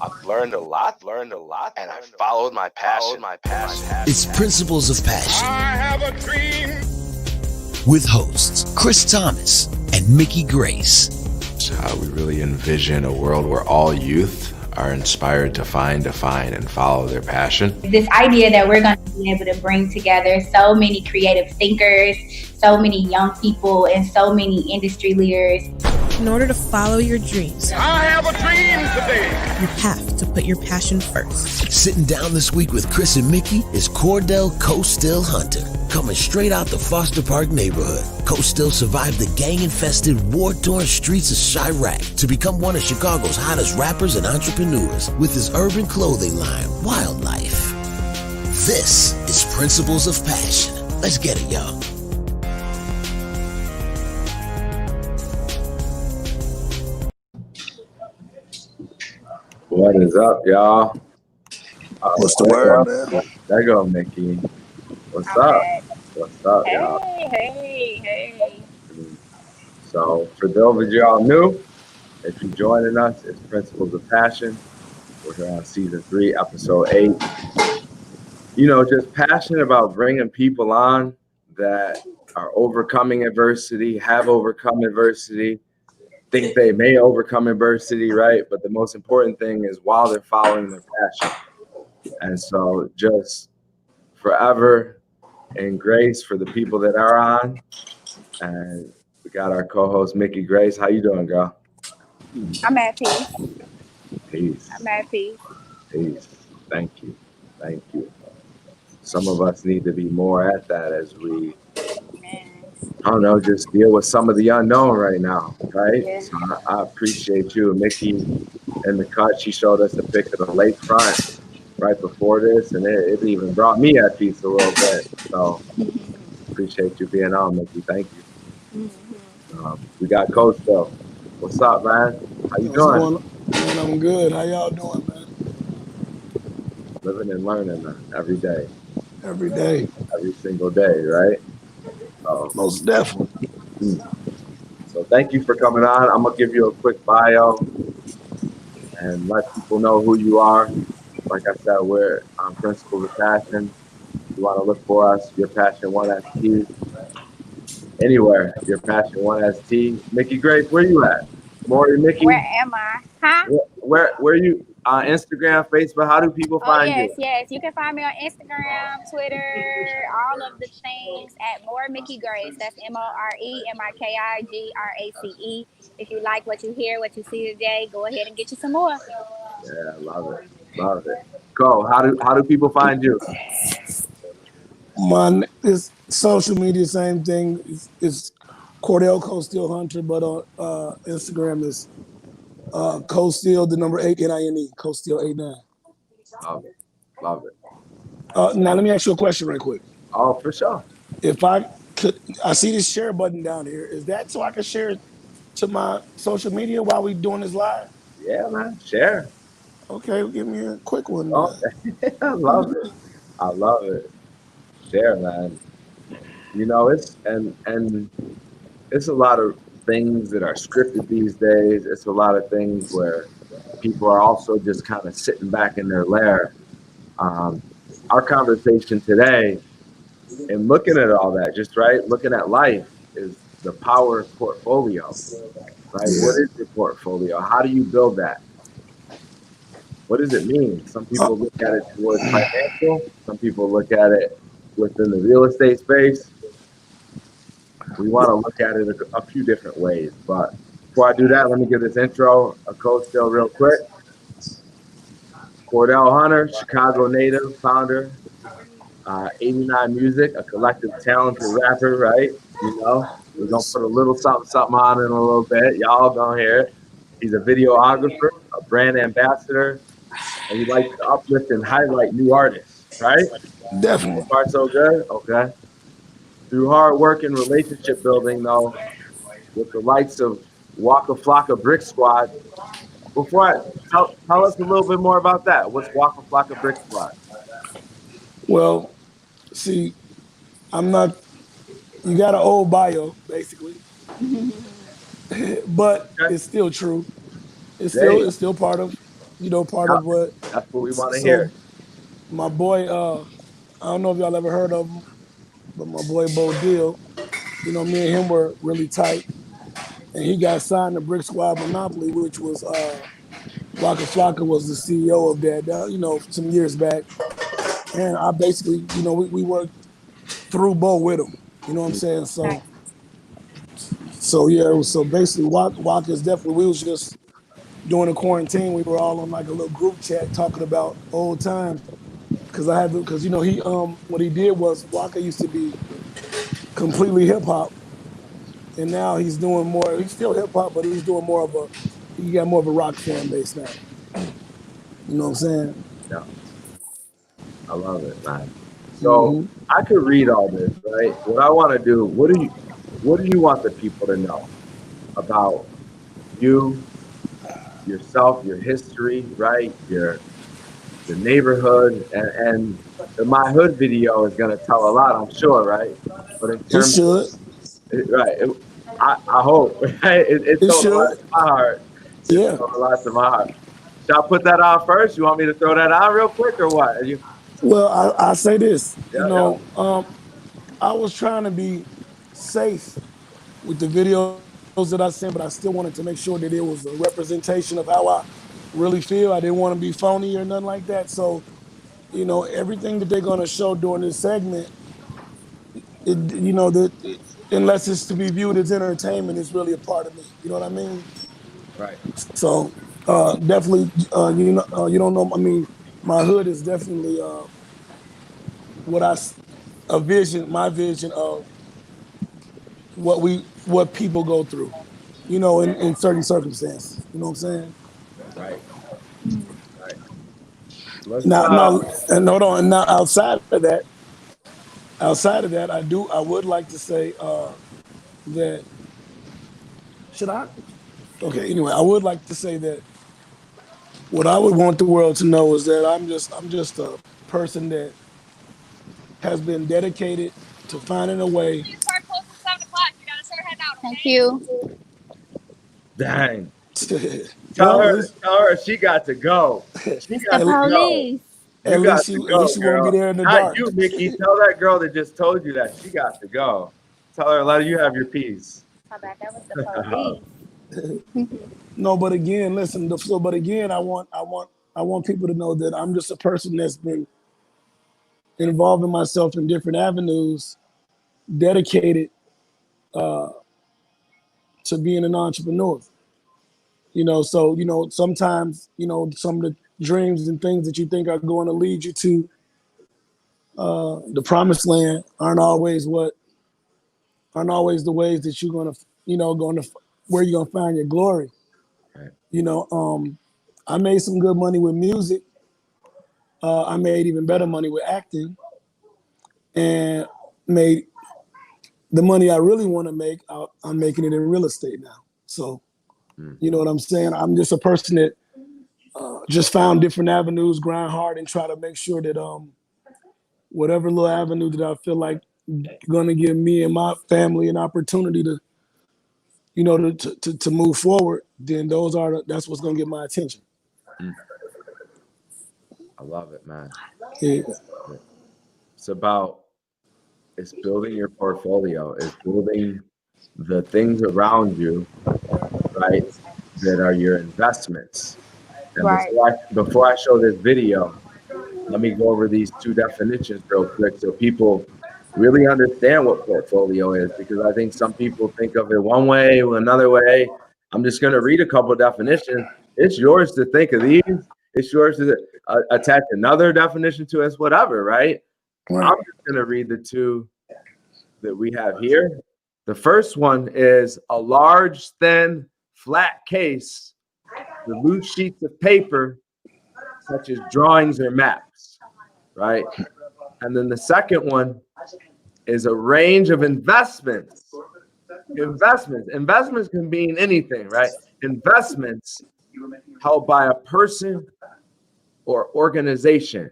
I've learned a lot, and I've followed my passion. It's Principles of Passion. I have a dream. With hosts Chris Thomas and Mickey Grace. We really envision a world where all youth are inspired to find, define, and follow their passion. This idea that we're going to be able to bring together so many creative thinkers, so many young people, and so many industry leaders. In order to follow your dreams, I have a dream today. You have to put your passion first. Sitting down this week with Chris and Mickey is Cordell Costill Hunter. Coming straight out the Foster Park neighborhood, Costill survived the gang-infested, war-torn streets of Chirac to become one of Chicago's hottest rappers and entrepreneurs with his urban clothing line, Wildlife. This is Principles of Passion. Let's get it, y'all. What is up, y'all? What's the word, man? There go Mickey. What's up? What's up, y'all? Hey. So, for those of y'all new, if you're joining us, it's Principles of Passion. We're here on season 3, episode 8. You know, just passionate about bringing people on that are overcoming adversity, have overcome adversity, think they may overcome adversity, right? But the most important thing is while they're following their passion. And so just forever in grace for the people that are on. And we got our co-host, Mickey Grace. How you doing, girl? I'm at peace. Peace. I'm at peace. Peace. Thank you. Thank you. Some of us need to be more at that as we, I don't know, just deal with some of the unknown right now, right? Yeah. So I appreciate you. Mickey in the cut, she showed us a pic of the lakefront right before this, and it even brought me at peace a little bit. So appreciate you being on, Mickey. Thank you. We got Coach though. What's up, man? How you doing? Man, I'm good. How y'all doing, man? Living and learning, man, every day. Every day. Every single day, right? Most definitely. So thank you for coming on. I'm going to give you a quick bio and let people know who you are. Like I said, we're on Principles of Passion. If you want to look for us, Your Passion 1ST. Anywhere, Your Passion 1ST. Mickey Grace, where you at? Maury, Mickey? Where am I? Huh? Where you? Instagram, Facebook, how do people find you? Yes. You can find me on Instagram, Twitter, all of the things at More Mickey Grace. That's MoreMickeyGrace. If you like what you hear, what you see today, go ahead and get you some more. Yeah, love it. Go. How do people find you? It's social media, same thing. It's Cordell Costill Hunter, but on Instagram is Costill, the number 8, NINE, Costill 89. Love it. Now let me ask you a question right quick. Oh, for sure. If I see this share button down here. Is that so I can share it to my social media while we doing this live? Yeah, man. Share. Okay, give me a quick one. Oh, I love it. Share, man. You know, it's a lot of things that are scripted these days. It's a lot of things where people are also just kind of sitting back in their lair. Our conversation today and looking at all that, just right, looking at life is the power of portfolio, right? Yeah. What is your portfolio? How do you build that? What does it mean? Some people look at it towards financial. Some people look at it within the real estate space. We want to look at it a few different ways. But before I do that, let me give this intro a Coach still real quick. Cordell Hunter, Chicago native, founder, 89 Music, a collective talented rapper, right? You know, we're going to put a little something on in a little bit. Y'all going to hear it. He's a videographer, a brand ambassador, and he likes to uplift and highlight new artists, right? Definitely. So far, so good? Okay. Through hard work and relationship building, though, with the likes of Waka Flocka Brick Squad. Before I tell us a little bit more about that. What's Waka Flocka Brick Squad? Well, see, you got an old bio, basically. But it's still true. it's still part of, part of what. That's what we want to So hear. my boy, I don't know if y'all ever heard of him, but my boy Bo Deal, me and him were really tight, and he got signed to Brick Squad Monopoly, which was Waka Flocka was the CEO of that, some years back, and I basically, we worked through Bo with him. You know what I'm saying? So yeah, so basically, Waka is definitely. We was just during the quarantine. We were all on like a little group chat talking about old times because he what he did was Waka used to be completely hip hop, and now he's doing more. He's still hip hop, but he's doing more of a. He got more of a rock fan base now. You know what I'm saying? Yeah, I love it, man. So I could read all this, right? What I want to do. What do you want the people to know about you, yourself, your history, right? The neighborhood, and the My Hood video is going to tell a lot, I'm sure, right? But in It terms should. right, I hope, right? It It told a lot should. to my heart. It Yeah. told a lot to my heart. Should I put that on first? You want me to throw that on real quick or what? Well, I say this. Yeah. I was trying to be safe with the videos that I sent, but I still wanted to make sure that it was a representation of how I really feel. I didn't want to be phony or nothing like that. So, everything that they're going to show during this segment, unless it's to be viewed as entertainment, it's really a part of me. You know what I mean? Right. So, definitely, you don't know. I mean, my hood is definitely what I a vision, my vision of what people go through, in certain circumstances. You know what I'm saying? Right. Right. Let's Now, and hold on. And now, outside of that, I would like to say that should I? Okay. Anyway, I would like to say that what I would want the world to know is that I'm just a person that has been dedicated to finding a way. You start close at 7 o'clock. You gotta start heading out. Okay? Thank you. dang. Tell Well, her she got to go. She got to go. at You got least to you go, won't be girl. there in the Not dark. you, Mickey. Tell that girl that just told you that she got to go. Tell her, let you have your peace. How bad that was the police. No, but again, listen. But again, I want people to know that I'm just a person that's been involving myself in different avenues, dedicated to being an entrepreneur. So sometimes some of the dreams and things that you think are going to lead you to the promised land aren't always the ways that you're going to where you're going to find your glory. Right. I made some good money with music. I made even better money with acting, and made the money I really want to make. I'm making it in real estate now. So, you know what I'm saying? I'm just a person that just found different avenues, grind hard, and try to make sure that whatever little avenue that I feel like going to give me and my family an opportunity to, to move forward, then that's what's going to get my attention. I love it, man. Yeah. It's building your portfolio. It's building the things around you, right, that are your investments. And Right. before I show this video, let me go over these two definitions real quick so people really understand what portfolio is, because I think some people think of it one way or another way. I'm just going to read a couple of definitions. It's yours to think of these. It's yours to attach another definition to us, whatever, right? Right. I'm just going to read the two that we have here. The first one is a large, thin, flat case with loose sheets of paper, such as drawings or maps, right? And then the second one is a range of investments. Investments can mean anything, right? Investments held by a person or organization.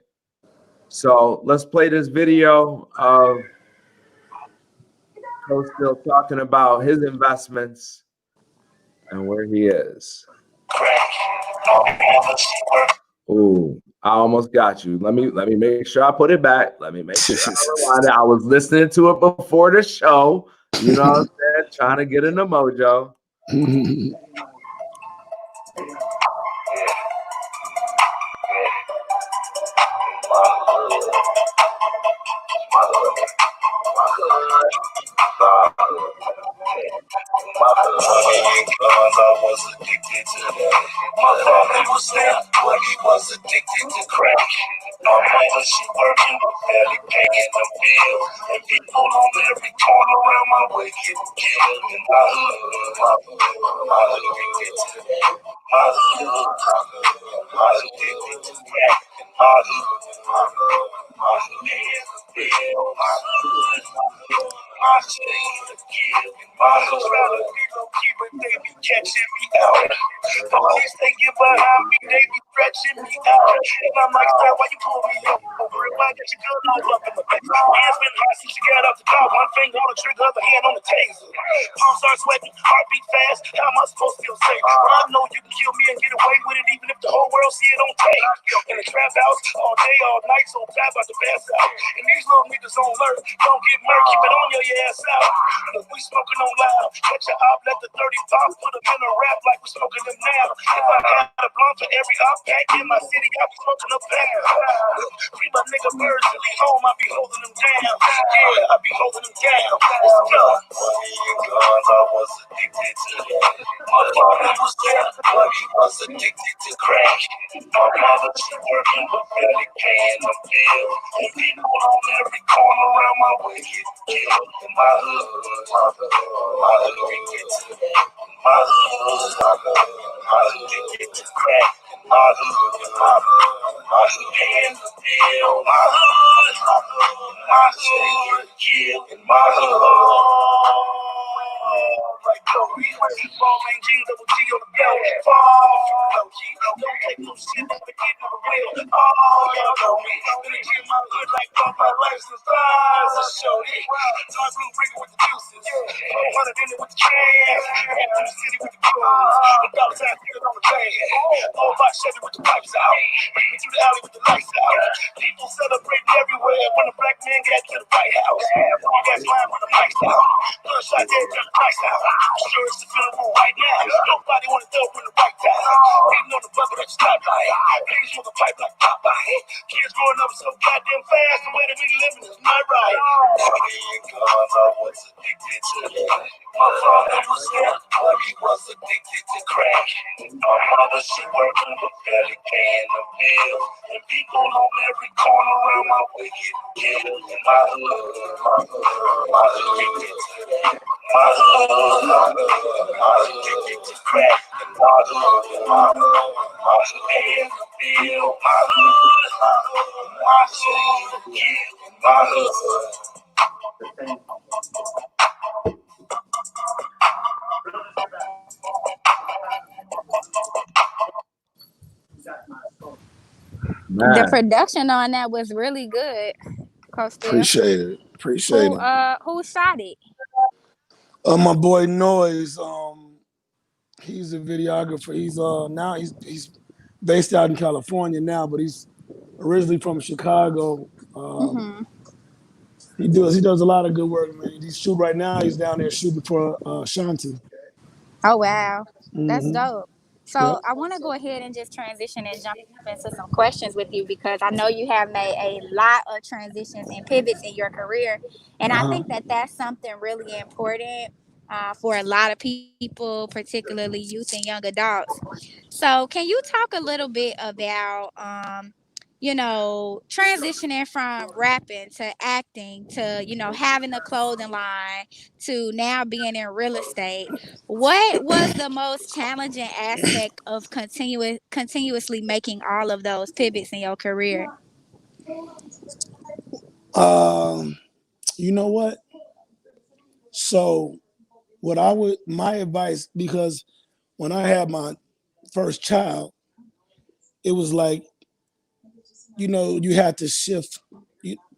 So let's play this video of Coach still talking about his investments and where he is. Ooh, I almost got you. Let me make sure I put it back. Let me make sure I rewind it. I was listening to it before the show. You know what I'm saying? Trying to get in the mojo. I was addicted to that. My father was there, but he was addicted to crack. My mother, she working, but barely paying the bills. And people on every corner around my way getting killed. In my hood, addicted to that. My hood, addicted to crack. In my hood, paying the bill. My hood, my shame to kill. In my hood, trying to be low key, but they be catching me out. Police, they get behind me, they be stretching me out. And I'm like, sir, why you pull me over? Why get your gun all up in the face? Hands been hot since you got out the car. One finger on the trigger, other hand on the taser. Palms start sweating, heartbeat fast. How am I supposed to feel safe? Well, I know you can kill me and get away with it, even if the whole world see it on tape. In the trap house, all day, all night, so bad about to pass out. And these little niggas on alert, don't get murky, keep it on your ass out. If we smoking on loud, catch your op, let the 30 pop, put them in a rap like we smoking them now. If I had a blunt for every op pack in my city, I be smoking a pound. Free my nigga birds till he home, I be holding them down. Yeah, I be holding them down. Let's go. Money and guns, I was addicted to that. My father was there, but he was addicted to crack. My mother, she working, but barely paying the bills. And people on every corner around my way getting killed. In my hood, addicted to that. My hood, addicted to crack. My hood, paying the bill. My hood, kill. In my hood. Like Kobe, ball main G, double G on the belt. Fall from low key, don't take no shit, never get, never will. Oh, y'all know me. Gonna get my hood like all my license eyes are shorty. Dark blue ring with the juices, 400 in it with the cash. Head to the city with the clothes, the dollars out here on the band. All my Chevy with the pipes out, bring me through the alley with the lights out. People celebrating everywhere when a black man got to the White House. All gas line with the mics out, bloodshot dead to the price out. Sure it's the funeral right now. Nobody wanna throw in the right time. Waiting on the bubble at the stoplight. Please move the pipe like Popeye. Kids growing up so goddamn fast. The way that we living is not right. Money and guns, I was addicted to that. My father was there, but he was addicted to crack. My mother, she working, but barely paying the bills. And people on every corner around my way getting killed. In my hood, addicted to that. My hood, addicted to crack. And my hood, paying the bill. My hood, kill. My hood. The Man, production on that was really good, Costa. Appreciate it. Appreciate it. Who shot it? My boy Noise, he's a videographer. He's based out in California now, but he's originally from Chicago. He does a lot of good work, man. He's shooting right now. He's down there shooting for Shanti. Oh wow, that's Mhm. dope. So Yep. I want to go ahead and just transition and jump into some questions with you because I know you have made a lot of transitions and pivots in your career, and I think that that's something really important for a lot of people, particularly youth and young adults. So can you talk a little bit about transitioning from rapping to acting to having a clothing line to now being in real estate? What was the most challenging aspect of continuously making all of those pivots in your career? You know what? So my advice, because when I had my first child, it was like, you had to shift.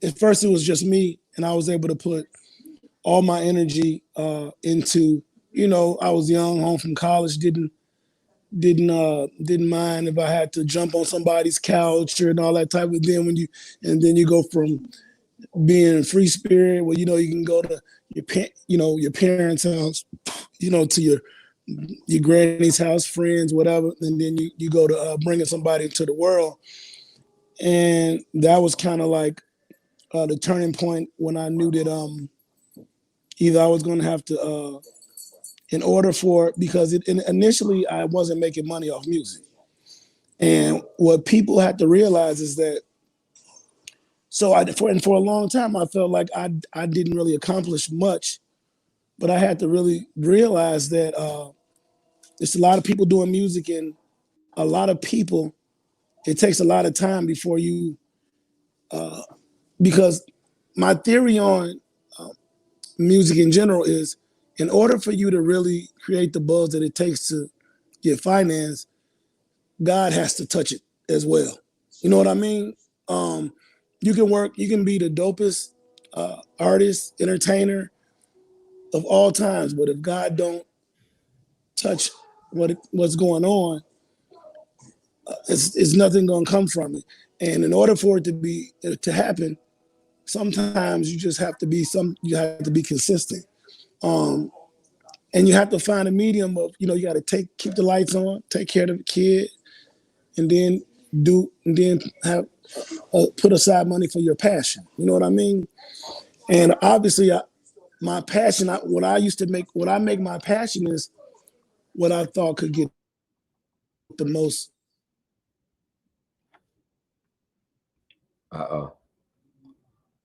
At first, it was just me, and I was able to put all my energy into, I was young, home from college, didn't didn't mind if I had to jump on somebody's couch and all that type of. Then you go from being free spirit, where you can go to your parents' house, to your granny's house, friends, whatever, and then you go to bringing somebody into the world, and that was kind of like the turning point when I knew that either I was going to have to, in order for, because initially I wasn't making money off music, and what people had to realize is that. So for a long time, I felt like I didn't really accomplish much, but I had to really realize that there's a lot of people doing music, and a lot of people. It takes a lot of time before you, because my theory on music in general is, in order for you to really create the buzz that it takes to get finance, God has to touch it as well. You know what I mean? You can be the dopest artist, entertainer of all times, but if God don't touch what's going on, it's nothing gonna come from it. And in order for it to happen, sometimes you have to be consistent. And you have to find a medium of, you got to keep the lights on, take care of the kid, and then have put aside money for your passion. You know what I mean? And obviously, my passion, what I make my passion is what I thought could get the most.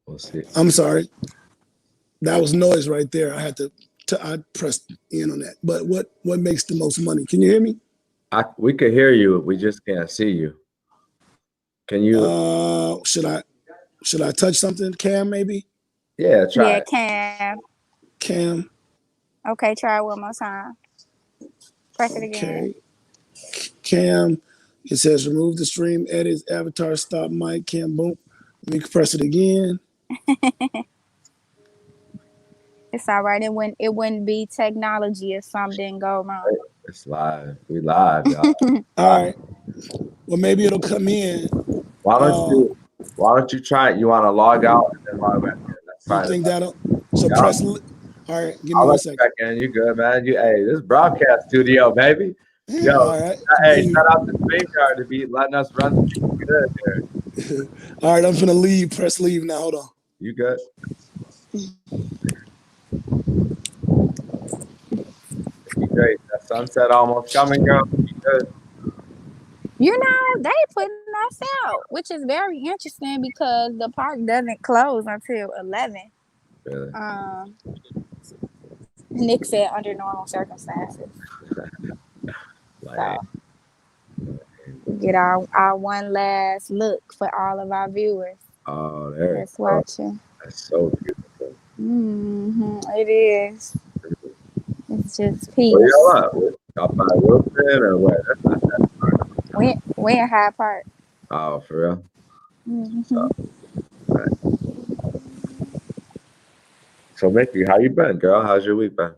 We'll see. I'm sorry, that was noise right there. I had to I pressed in on that. But what makes the most money? Can you hear me? We could hear you. We just can't see you. Can you? Should I touch something, Cam? Maybe. Yeah, try. Yeah, it. Cam. Okay, try it one more time. Press it again. Okay. Cam. It says remove the stream, edit avatar, stop mic, Cam, boom. We can press it again. It's all right. It wouldn't be technology if something didn't go wrong. It's live. We live, y'all. All right. Well, maybe it'll come in. Why don't you try it? You want to log out and then log back in? That's fine. You think that'll? So press. All right. Give me I'll 1 second. Back in. You good, man? This broadcast studio, baby. Yeah, Yo, all right. Hey, shout out to StreamYard to be letting us run good here. All right, I'm gonna leave. Press leave now. Hold on. You good? Great. That sunset almost coming, girl. You good? They putting us out, which is very interesting because the park doesn't close until 11. Really? Nick said under normal circumstances. So, get our one last look for all of our viewers. Oh, there. That's watching. That's so beautiful. It is. It's just peace. Where y'all at? Up by Wilson or what? That's not that far. We in Hyde Park. Oh, for real? So, Mickey, how you been, girl? How's your week been?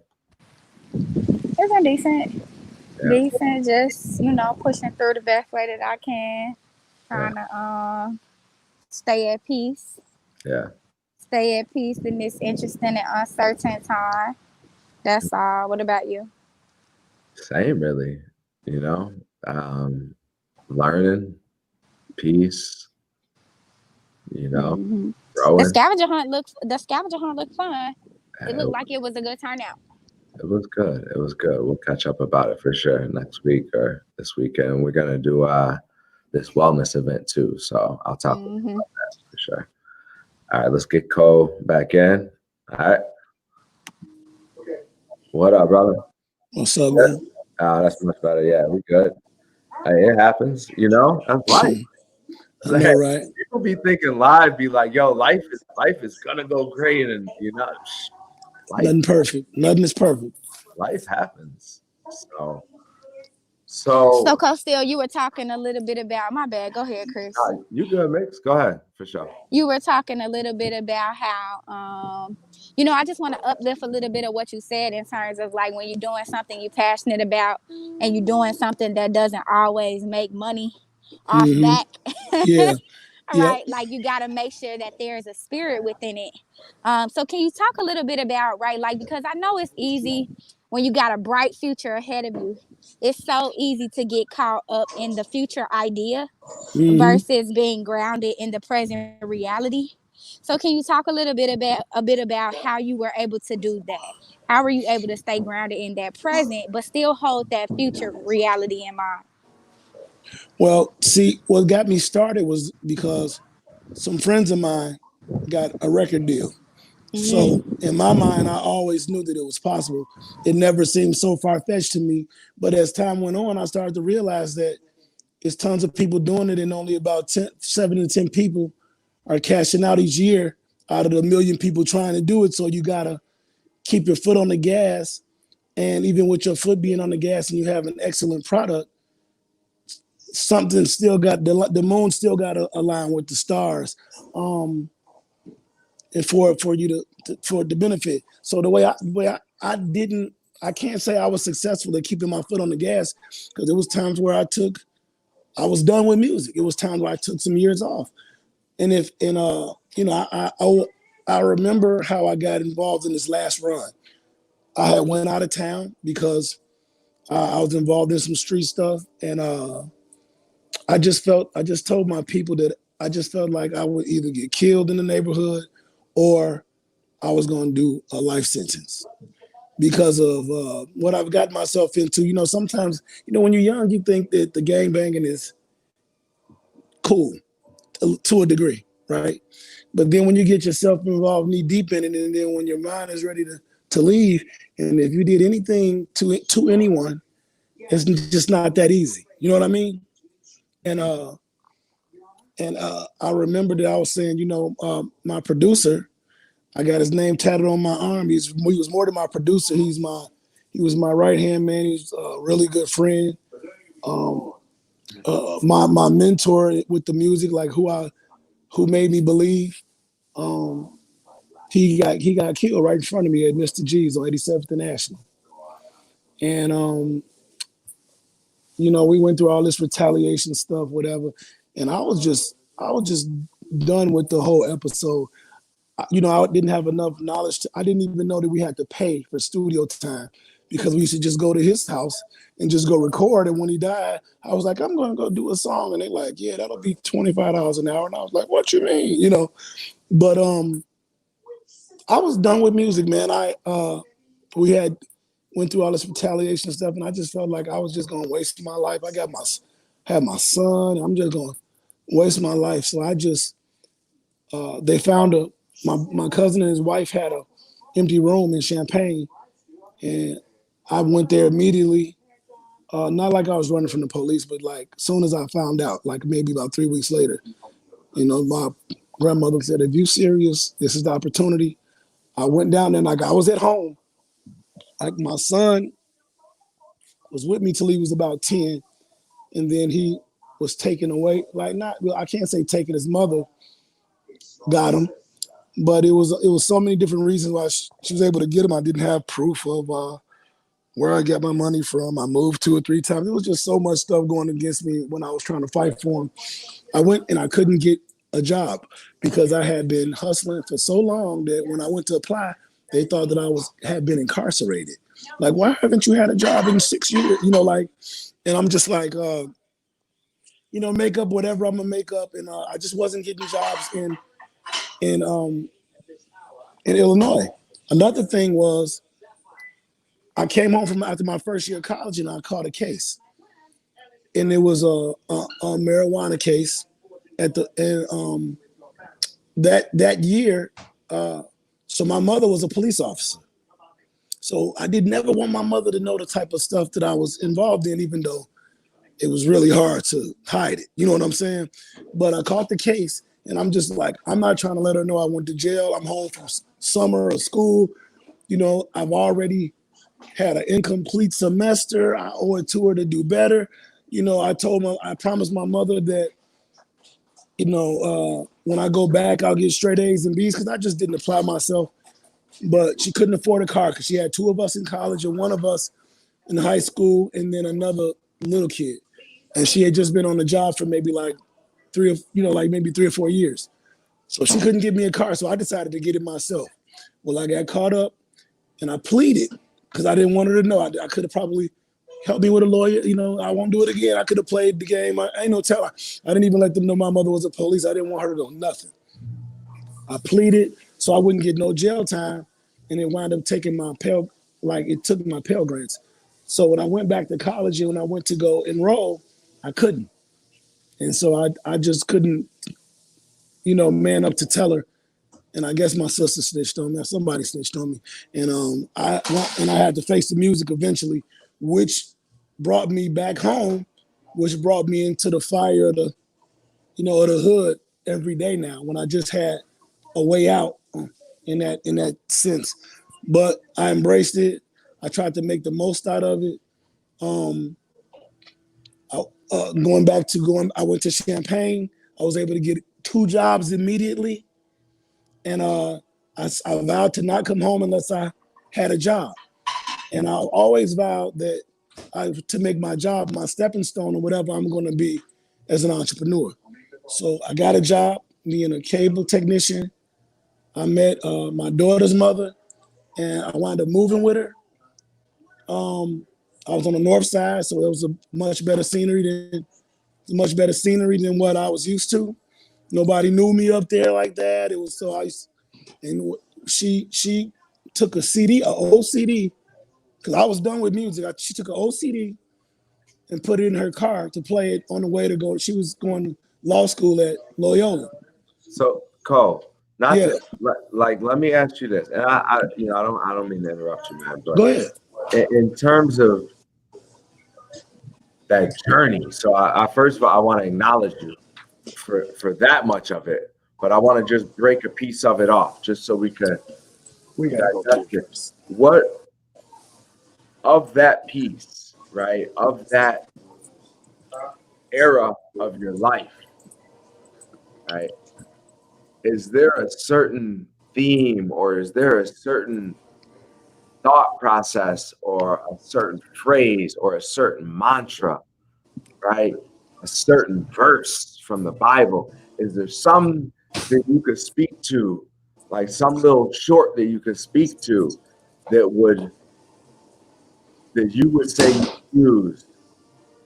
It's been decent. Yeah. Decent, just, pushing through the best way that I can. Trying to stay at peace. Yeah. Stay at peace in this interesting and uncertain time. That's all. What about you? Same, really. Learning, peace. Growing. The scavenger hunt looked fun. It looked like it was a good turnout. It was good. We'll catch up about it for sure next week or this weekend. We're gonna do this wellness event too, so I'll talk about that for sure. All right, let's get Cole back in. All right. Okay. What up, brother? What's up, man? That's much better. Yeah, we good. Hey, it happens. That's life. I know, right? People be thinking live, be like, "Yo, life is gonna go great," and nothing perfect. Nothing is perfect. Life happens. So Costill, you were talking a little bit about. My bad. Go ahead, Chris. You good, Mix? Go ahead, for sure. You were talking a little bit about how you know, I just want to uplift a little bit of what you said in terms of like when you're doing something you're passionate about and you're doing something that doesn't always make money off Mm-hmm. back. Yeah. All Yep. right, like you got to make sure that there's a spirit within it. So can you talk a little bit about, right, like, because I know it's easy when you got a bright future ahead of you, it's so easy to get caught up in the future idea Mm-hmm. versus being grounded in the present reality. So can you talk a bit about how you were able to do that? How were you able to stay grounded in that present but still hold that future reality in mind? Well, see, what got me started was because some friends of mine got a record deal. So in my mind, I always knew that it was possible. It never seemed so far fetched to me. But as time went on, I started to realize that it's tons of people doing it, and only about 7 to 10 people are cashing out each year out of the million people trying to do it. So you gotta keep your foot on the gas. And even with your foot being on the gas and you have an excellent product, something still got the moon still got to align with the stars, and for you for it to benefit. So I didn't, I can't say I was successful at keeping my foot on the gas, because there was times where I was done with music. It was times where I took some years off. And you know, I remember how I got involved in this last run. I had went out of town because I was involved in some street stuff, and I just told my people that I just felt like I would either get killed in the neighborhood or I was going to do a life sentence because of what I've got myself into. You know, sometimes, you know, when you're young, you think that the gang banging is cool to a degree, right? But then when you get yourself involved knee deep in it, and then when your mind is ready to leave, and if you did anything to anyone, it's just not that easy. You know what I mean? And I remember that I was saying, you know, my producer, I got his name tatted on my arm. He was more than my producer. He was my right hand man. He's a really good friend. My mentor with the music, like who made me believe. He got killed right in front of me at Mr. G's on 87th and National. And you know, we went through all this retaliation stuff, whatever. And I was just done with the whole episode. You know, I didn't have enough knowledge. I didn't even know that we had to pay for studio time, because we used to just go to his house and just go record. And when he died, I was like, I'm going to go do a song. And they're like, yeah, that'll be $25 an hour. And I was like, what you mean? You know, but I was done with music, man. We went through all this retaliation stuff, and I just felt like I was just going to waste my life. Had my son. I'm just going to waste my life. So I just, they found my cousin and his wife had a empty room in Champaign, and I went there immediately. Not like I was running from the police, but like soon as I found out, like maybe about 3 weeks later, you know, my grandmother said, if you serious, this is the opportunity. I went down there, like I was at home. Like my son was with me till he was about 10, and then he was taken away. Like I can't say taken, his mother got him, but it was so many different reasons why she was able to get him. I didn't have proof of where I got my money from. I moved 2 or 3 times. It was just so much stuff going against me when I was trying to fight for him. I went and I couldn't get a job because I had been hustling for so long that when I went to apply, they thought that I had been incarcerated. Like, why haven't you had a job in 6 years? You know, like, and I'm just like, you know, make up whatever I'm gonna make up. And I just wasn't getting jobs in Illinois. Another thing was, I came home from after my first year of college, and I caught a case, and it was a marijuana case. That year, so my mother was a police officer. So I did never want my mother to know the type of stuff that I was involved in, even though it was really hard to hide it. You know what I'm saying? But I caught the case, and I'm just like, I'm not trying to let her know I went to jail. I'm home from summer or school. You know, I've already had an incomplete semester. I owe it to her to do better. You know, I promised my mother that, you know, when I go back, I'll get straight A's and B's, because I just didn't apply myself but she couldn't afford a car because she had two of us in college and one of us in high school, and then another little kid. And she had just been on the job for maybe like maybe 3 or 4 years. So she couldn't give me a car. So I decided to get it myself. Well, I got caught up and I pleaded because I didn't want her to know. I could have probably helped me with a lawyer. I won't do it again. I could have played the game. I ain't no telling. I didn't even let them know my mother was a police. I didn't want her to know nothing. I pleaded so I wouldn't get no jail time, and it wound up taking my Pell, it took my Pell Grants. So when I went back to college and when I went to go enroll, I couldn't. And so I just couldn't, man up to tell her. And I guess my sister snitched on me. Somebody snitched on me. And I had to face the music eventually, which brought me back home, which brought me into the fire of the hood every day now when I just had a way out in that sense. But I embraced it. I tried to make the most out of it. I went to Champaign. I was able to get 2 jobs immediately. And I vowed to not come home unless I had a job. And I always vowed that to make my job my stepping stone or whatever I'm going to be as an entrepreneur. So I got a job being a cable technician. I met my daughter's mother, and I wound up moving with her. I was on the north side, so it was a much better scenery than what I was used to. Nobody knew me up there like that. It was so and she took an old CD, because I was done with music. She took an old CD and put it in her car to play it on the way to go. She was going to law school at Loyola. So, Cole, let me ask you this, and I don't mean to interrupt you, man, but go ahead. In terms of that journey, so I first of all I want to acknowledge you for that much of it, but I want to just break a piece of it off just so we gotta go digest what of that piece, right, of that era of your life, right? Is there a certain theme, or is there a certain thought process, or a certain phrase, or a certain mantra, right? A certain verse from the Bible? Is there some that you could speak to, like some little short that you could speak to that you would say you use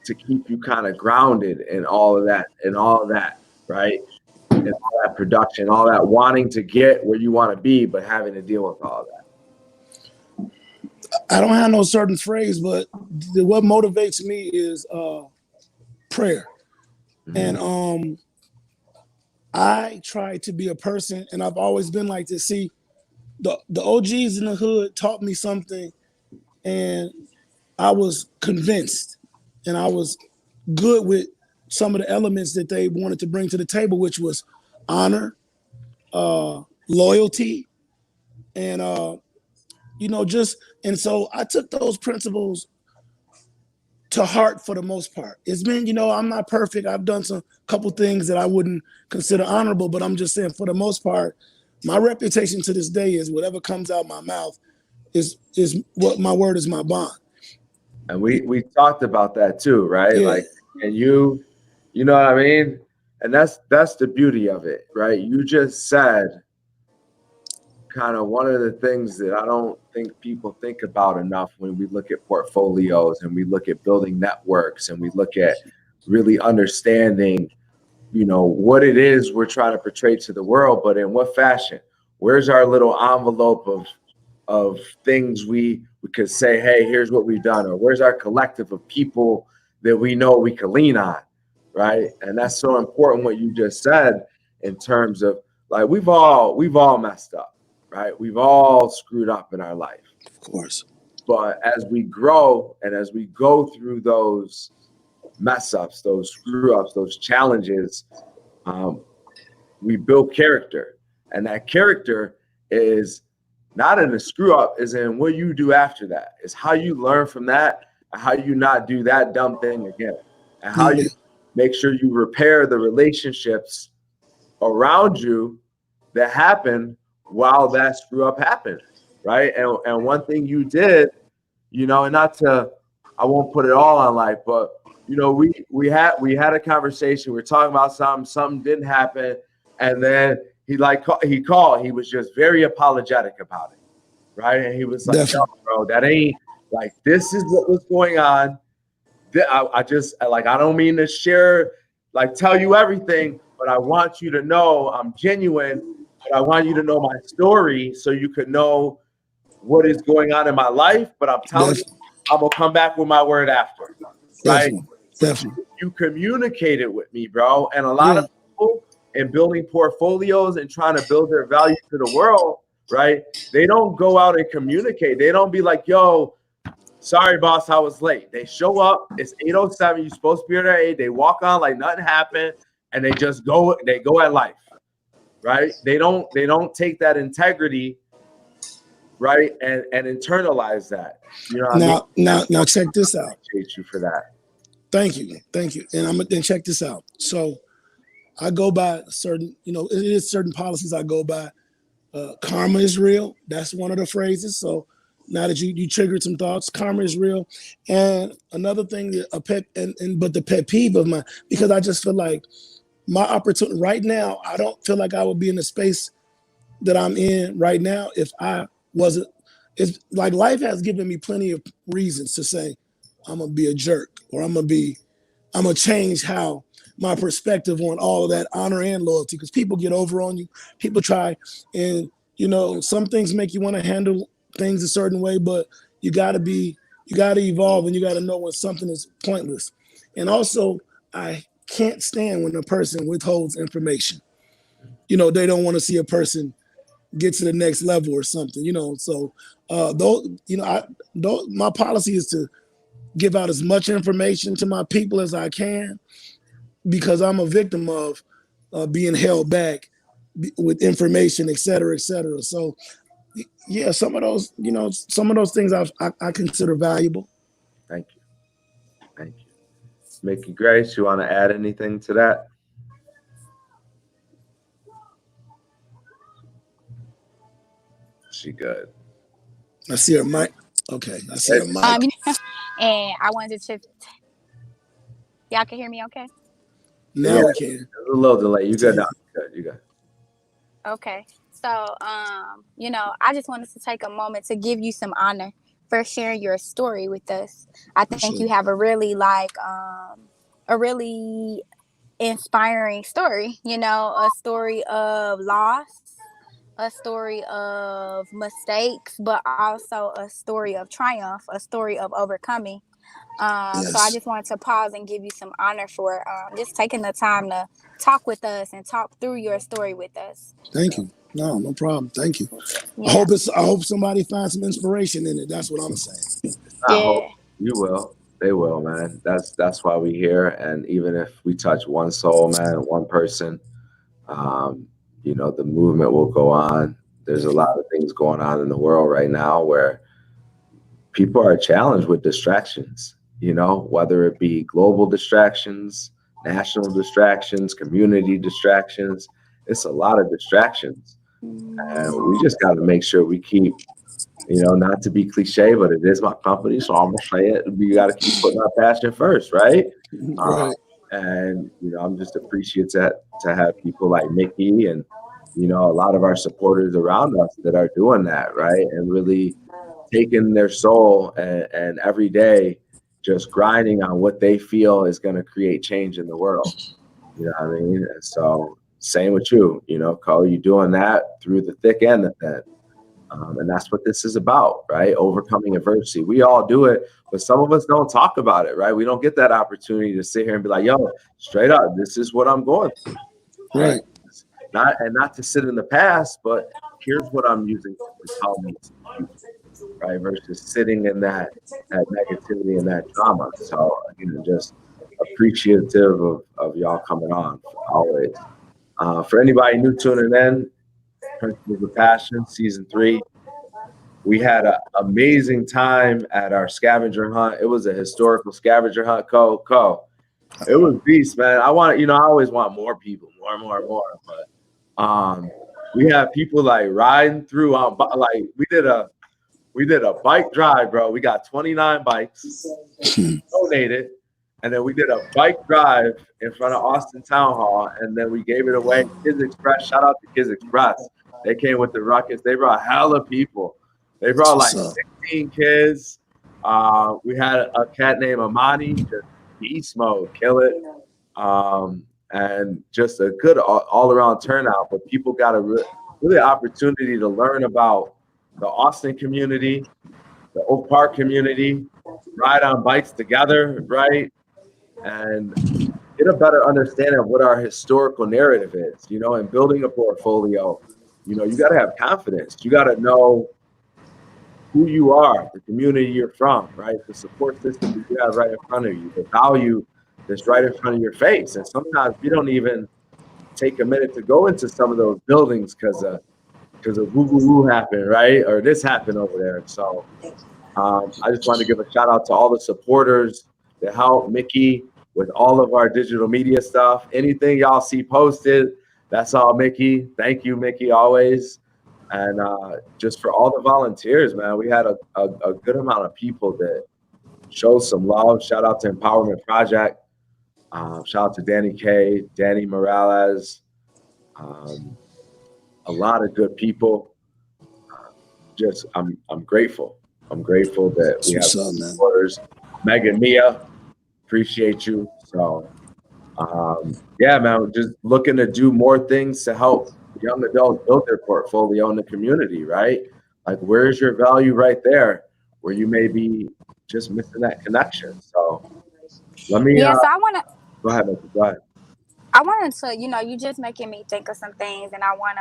to keep you kind of grounded in all of that, right? And all that production, all that wanting to get where you want to be, but having to deal with all of that? I don't have no certain phrase, but what motivates me is prayer. Mm-hmm. And I try to be a person, and I've always been like this. See, the OGs in the hood taught me something, and I was convinced, and I was good with some of the elements that they wanted to bring to the table, which was honor, loyalty, and and so I took those principles to heart for the most part. It's been, I'm not perfect. I've done some couple things that I wouldn't consider honorable, but I'm just saying, for the most part, my reputation to this day is whatever comes out my mouth is what my word is my bond. And we talked about that too, right? Yeah. Like, and you know what I mean? And that's the beauty of it, right? You just said kind of one of the things that I don't think people think about enough when we look at portfolios and we look at building networks and we look at really understanding, what it is we're trying to portray to the world, but in what fashion? Where's our little envelope of things we could say, hey, here's what we've done, or where's our collective of people that we know we can lean on, right? And that's so important what you just said in terms of, like, we've all messed up, right? We've all screwed up in our life. Of course. But as we grow and as we go through those mess ups, those screw ups, those challenges, we build character. And that character is not in the screw up, is in what you do after that. It's how you learn from that, and how you not do that dumb thing again, and how you make sure you repair the relationships around you that happen while that screw up happened. right? And one thing you did, you know, and not to, I won't put it all on life, but you know, we had a conversation. We were talking about something didn't happen, and then he called. He was just very apologetic about it, right? And he was like, "Yo, Definitely. bro, that ain't like this is what was going on. I just like I don't mean to share, like tell you everything, but I want you to know I'm genuine. But I want you to know my story so you could know what is going on in my life. But I'm telling you, Definitely. I'm gonna come back with my word after, right? Definitely. Definitely. You communicated with me, bro. And a lot Yeah. of people in building portfolios and trying to build their value to the world, right? They don't go out and communicate. They don't be like, yo, sorry, boss, I was late. They show up, it's 8:07, you're supposed to be there at 8. They walk on like nothing happened, and they just go at life, right? They don't take that integrity, right, and internalize that. You know what I mean? Now check this out. Appreciate you for that. Thank you. And I'm gonna check this out. So I go by certain, you know, it is certain policies I go by. Karma is real. That's one of the phrases. So now that you triggered some thoughts, karma is real. And another thing, but the pet peeve of mine, because I just feel like my opportunity right now, I don't feel like I would be in the space that I'm in right now if I wasn't. It's like life has given me plenty of reasons to say I'm gonna be a jerk, or I'm gonna change how my perspective on all of that honor and loyalty, because people get over on you. People try, and you know, some things make you want to handle things a certain way, but you gotta evolve, and you gotta know when something is pointless. And also, I can't stand when a person withholds information. You know, they don't want to see a person get to the next level or something, you know. So my policy is to give out as much information to my people as I can, because I'm a victim of being held back with information, et cetera, et cetera. So yeah, some of those things I consider valuable. Thank you. Mickey Grace, you want to add anything to that? She good. I see her mic. Okay, I see her mic. And I wanted to. Y'all can hear me, okay? Now we can. There's a little delay. You good now? You good. Okay. So, I just wanted to take a moment to give you some honor for sharing your story with us. I think you have a really inspiring story, a story of loss, a story of mistakes, but also a story of triumph, a story of overcoming. Yes. So I just wanted to pause and give you some honor for just taking the time to talk with us and talk through your story with us. Thank you. No problem. Thank you. Yeah. I hope somebody finds some inspiration in it. That's what I'm saying. I hope you will. They will, man. That's why we're here. And even if we touch one soul, man, one person, the movement will go on. There's a lot of things going on in the world right now where people are challenged with distractions, whether it be global distractions, national distractions, community distractions. It's a lot of distractions. And we just got to make sure we keep, not to be cliche, but it is my company, so I'm going to say it. We got to keep putting our passion first, right? Right. And, I'm just appreciative to have people like Mickey and, a lot of our supporters around us that are doing that, right? And really taking their soul and every day just grinding on what they feel is going to create change in the world. You know what I mean? And so same with you, Cole, you doing that through the thick and the thin. And that's what this is about, right? Overcoming adversity. We all do it, but some of us don't talk about it, right? We don't get that opportunity to sit here and be like, yo, straight up, this is what I'm going through. Right. Not to sit in the past, but here's what I'm using to propel me to the future, right? Versus sitting in that negativity and that drama. So, just appreciative of y'all coming on always. For anybody new tuning in, Principles of Passion, Season 3. We had an amazing time at our scavenger hunt. It was a historical scavenger hunt, Co. It was beast, man. I always want more people, more. But We had people like riding through on like we did a bike drive, bro. We got 29 bikes donated, and then we did a bike drive in front of Austin Town Hall, and then we gave it away. Kids Express, shout out to Kids Express. They came with the ruckus. They brought hella people. They brought like 16 kids. We had a cat named Amani, just beast mode, kill it. And just a good all-around turnout. But people got a really opportunity to learn about the Austin community, the Oak Park community, ride on bikes together, right? And get a better understanding of what our historical narrative is, you know, and building a portfolio. You know, you got to have confidence. You got to know who you are, the community you're from, right? The support system that you have right in front of you, the value that's right in front of your face. And sometimes we don't even take a minute to go into some of those buildings because of woo happened, right? Or this happened over there. So I just wanted to give a shout out to all the supporters that helped Mickey with all of our digital media stuff. Anything y'all see posted, that's all Mickey. Thank you, Mickey, always. And just for all the volunteers, man, we had a good amount of people that showed some love. Shout out to Empowerment Project. Shout out to Danny K, Danny Morales. A lot of good people. Just I'm grateful. I'm grateful that we have supporters. Megan Mia, appreciate you. So yeah, man, just looking to do more things to help young adults build their portfolio in the community, right? Like, where's your value right there where you may be just missing that connection? So let me so I want to go ahead, Mickey, go ahead. I wanted to, you just making me think of some things, and I want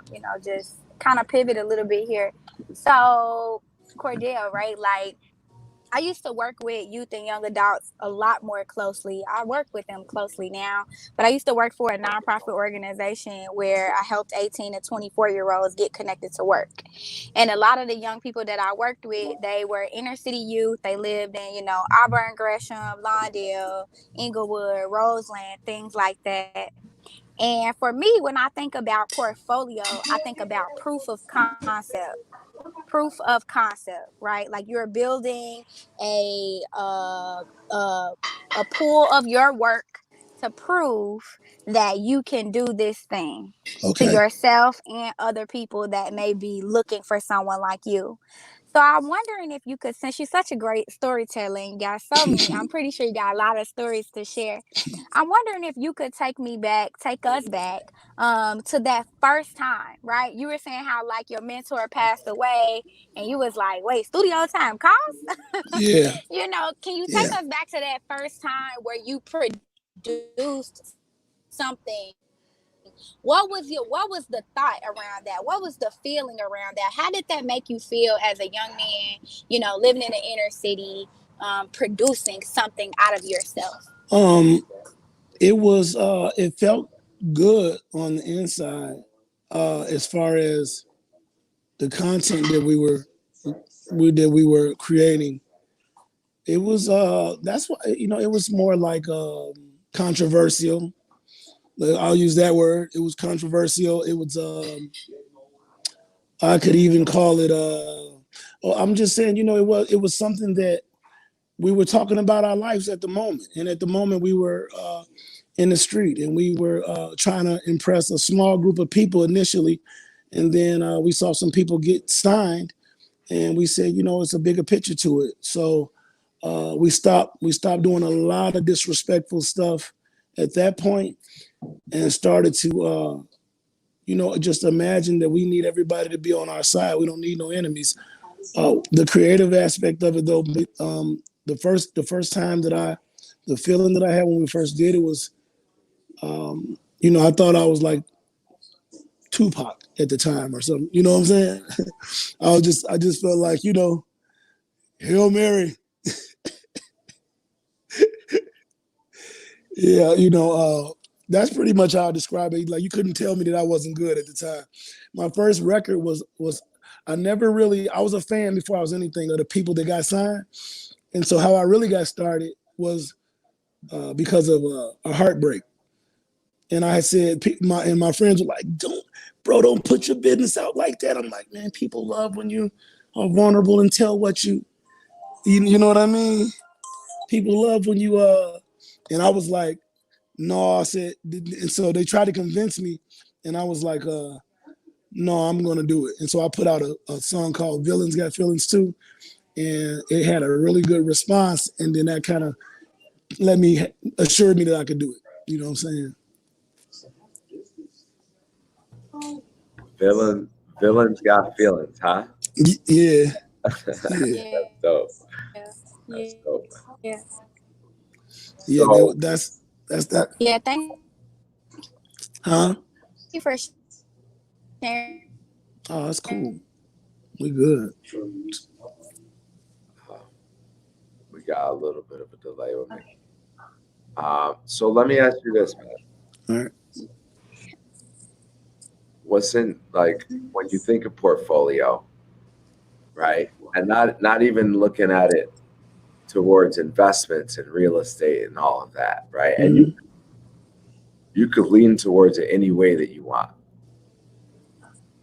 to, just kind of pivot a little bit here. So, Cordell, right? Like, I used to work with youth and young adults a lot more closely. I work with them closely now, but I used to work for a nonprofit organization where I helped 18 to 24-year-olds get connected to work. And a lot of the young people that I worked with, they were inner city youth. They lived in, Auburn, Gresham, Lawndale, Inglewood, Roseland, things like that. And for me, when I think about portfolio, I think about proof of concept, right? Like, you're building a pool of your work to prove that you can do this thing to yourself and other people that may be looking for someone like you. So I'm wondering if you could, since you're such a great storyteller and you got so many, I'm pretty sure you got a lot of stories to share. I'm wondering if you could take us back to that first time, right? You were saying how, like, your mentor passed away and you was like, wait, studio time costs? Yeah. Can you take us back to that first time where you produced something? What was the thought around that? What was the feeling around that? How did that make you feel as a young man, living in the inner city, producing something out of yourself? It was it felt good on the inside, as far as the content that we were creating. It was that's why, it was more like controversial. I'll use that word. It was controversial. It was I could even call it I'm just saying, it was something that we were talking about our lives at the moment. And at the moment we were in the street, and we were trying to impress a small group of people initially. And then we saw some people get signed, and we said, it's a bigger picture to it. So we stopped doing a lot of disrespectful stuff at that point, and started to just imagine that we need everybody to be on our side. We don't need no enemies. The creative aspect of it, though, the first time the feeling that I had when we first did it was, I thought I was like Tupac at the time or something. You know what I'm saying? I just felt like, Hail Mary. Yeah, that's pretty much how I describe it. Like, you couldn't tell me that I wasn't good at the time. My first record was I was a fan before I was anything of the people that got signed. And so how I really got started was because of a heartbreak. And I had said, my friends were like, bro, don't put your business out like that. I'm like, man, people love when you are vulnerable and tell what you know what I mean? People love when you and I was like, no, I said, and so they tried to convince me, and I was like, no, I'm gonna do it. And so I put out a song called Villains Got Feelings Too, and it had a really good response, and then that kind of assured me that I could do it. You know what I'm saying? Villains got feelings, huh? Yeah. That's Yeah. dope. Yeah. That's dope. Yeah. Yeah, So, that's that. Yeah. Thank Huh? you for sharing. Oh, that's cool. We good. we got a little bit of a delay with me. So let me ask you this, man. All right. What's in, like, when you think of portfolio, right? And not even looking at it towards investments and real estate and all of that, right? And you could lean towards it any way that you want.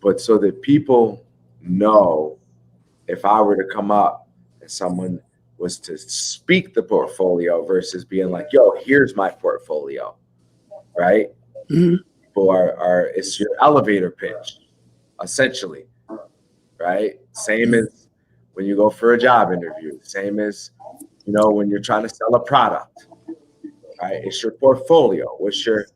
But so that people know, if I were to come up and someone was to speak the portfolio versus being like, yo, here's my portfolio, right? People are it's your elevator pitch, essentially, right? Same as when you go for a job interview, same as, when you're trying to sell a product, right? It's your portfolio. What's your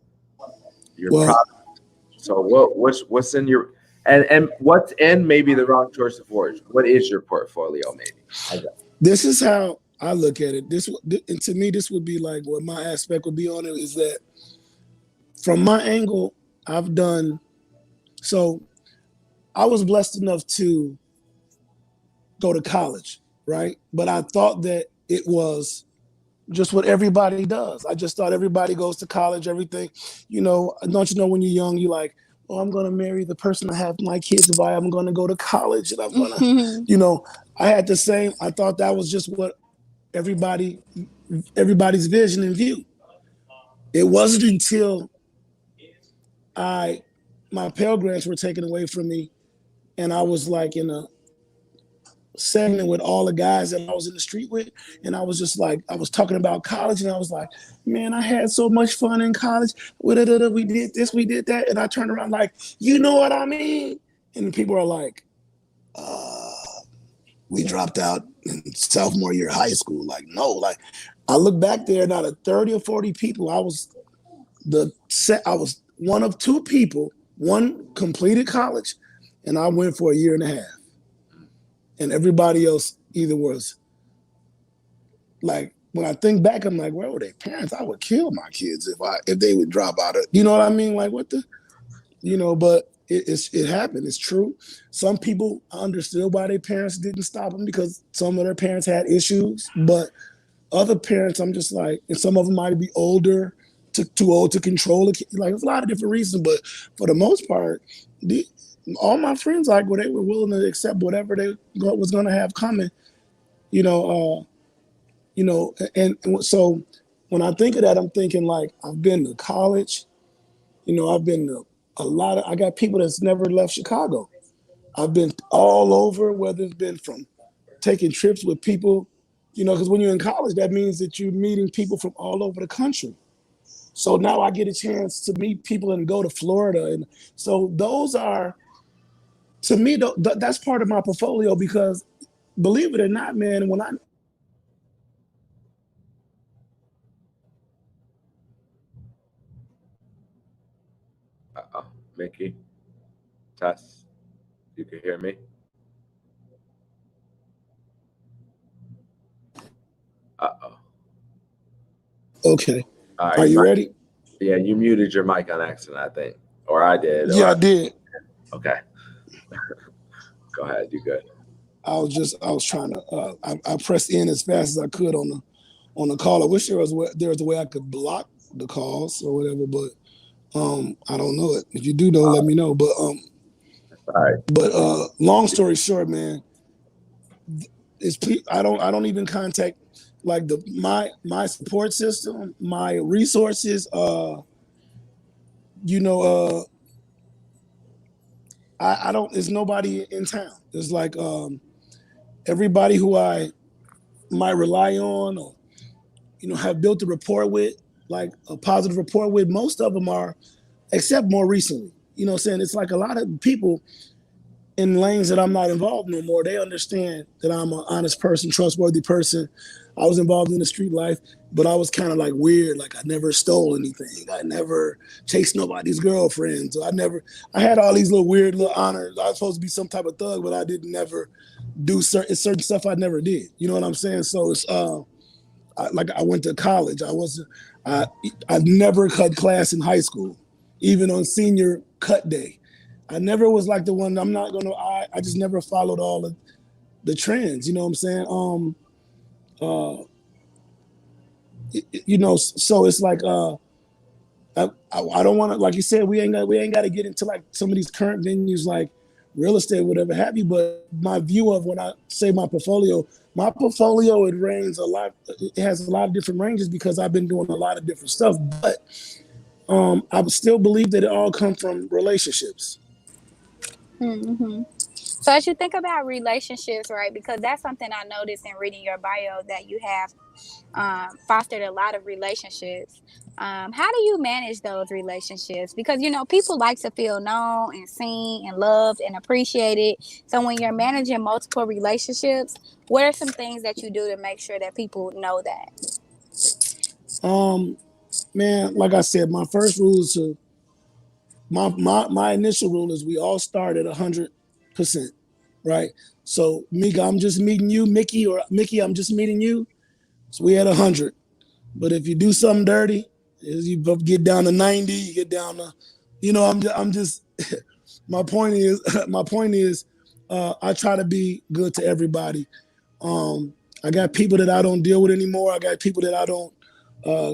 product? So what's in your, and what's in, maybe the wrong choice of words. What is your portfolio, maybe? This is how I look at it. And to me, this would be like what my aspect would be on it is that from my angle, so I was blessed enough to go to college, right? But I thought that it was just what everybody does. I just thought everybody goes to college, everything. Don't you know when you're young, you're like, oh, I'm going to marry the person I have my kids by. I'm going to go to college and I'm going to, I had the same, I thought that was just what everybody's vision and view. It wasn't until my Pell Grants were taken away from me and I was like in a segment with all the guys that I was in the street with. And I was just like, I was talking about college and I was like, man, I had so much fun in college. We did this, we did that. And I turned around like, you know what I mean? And people are like, we dropped out in sophomore year of high school. Like, no, like I look back there and out of 30 or 40 people, I was one of two people, one completed college and I went for a year and a half. And everybody else either was like, when I think back, I'm like, where were their parents? I would kill my kids if they would drop out of, you know what I mean? Like what but it happened. It's true. Some people understood why their parents didn't stop them because some of their parents had issues, but other parents, I'm just like, and some of them might be older, too old to control it. Like there's a lot of different reasons, but for the most part, all my friends, like, they were willing to accept whatever they was going to have coming, and so when I think of that, I'm thinking like, I've been to college, I've been to I got people that's never left Chicago. I've been all over, whether it's been from taking trips with people, because when you're in college, that means that you're meeting people from all over the country. So now I get a chance to meet people and go to Florida. And so those are, to me, that's part of my portfolio because, believe it or not, man, when I Mickey, Tess, you can hear me? Okay. All right, are you ready? Yeah, you muted your mic on accident, I think, or I did. Yeah, I did. Okay. Go ahead. You good? I was trying to. I pressed in as fast as I could on the call. I wish there was a way I could block the calls or whatever, but I don't know it. If you do know, let me know. But all right. But long story short, man, I don't even contact like my support system, my resources. I don't. There's nobody in town. There's like everybody who I might rely on or have built a rapport with, like a positive rapport with. Most of them are, except more recently. You know what I'm saying? It's like a lot of people in lanes that I'm not involved no more. They understand that I'm an honest person, trustworthy person. I was involved in the street life, but I was kind of like weird. Like I never stole anything. I never chased nobody's girlfriends. I had all these little weird little honors. I was supposed to be some type of thug, but I didn't never do certain stuff I never did. You know what I'm saying? So it's I went to college. I never cut class in high school, even on senior cut day. I never was like the one. I just never followed all of the trends. You know what I'm saying? So it's like I don't want to, like you said, we ain't got to get into like some of these current venues like real estate, whatever have you. But my view of when I say my portfolio, it ranges a lot. It has a lot of different ranges because I've been doing a lot of different stuff. But I still believe that it all comes from relationships. Mm-hmm. So as you think about relationships, right, because that's something I noticed in reading your bio that you have fostered a lot of relationships. How do you manage those relationships? Because, people like to feel known and seen and loved and appreciated. So when you're managing multiple relationships, what are some things that you do to make sure that people know that? Man, like I said, my first rule is my initial rule is we all start at 100%, right? So Mika, I'm just meeting you, Mickey, or Mickey, I'm just meeting you. So we at 100. But if you do something dirty, you get down to 90, you get down to, I'm just my point is I try to be good to everybody. I got people that I don't deal with anymore. I got people that I don't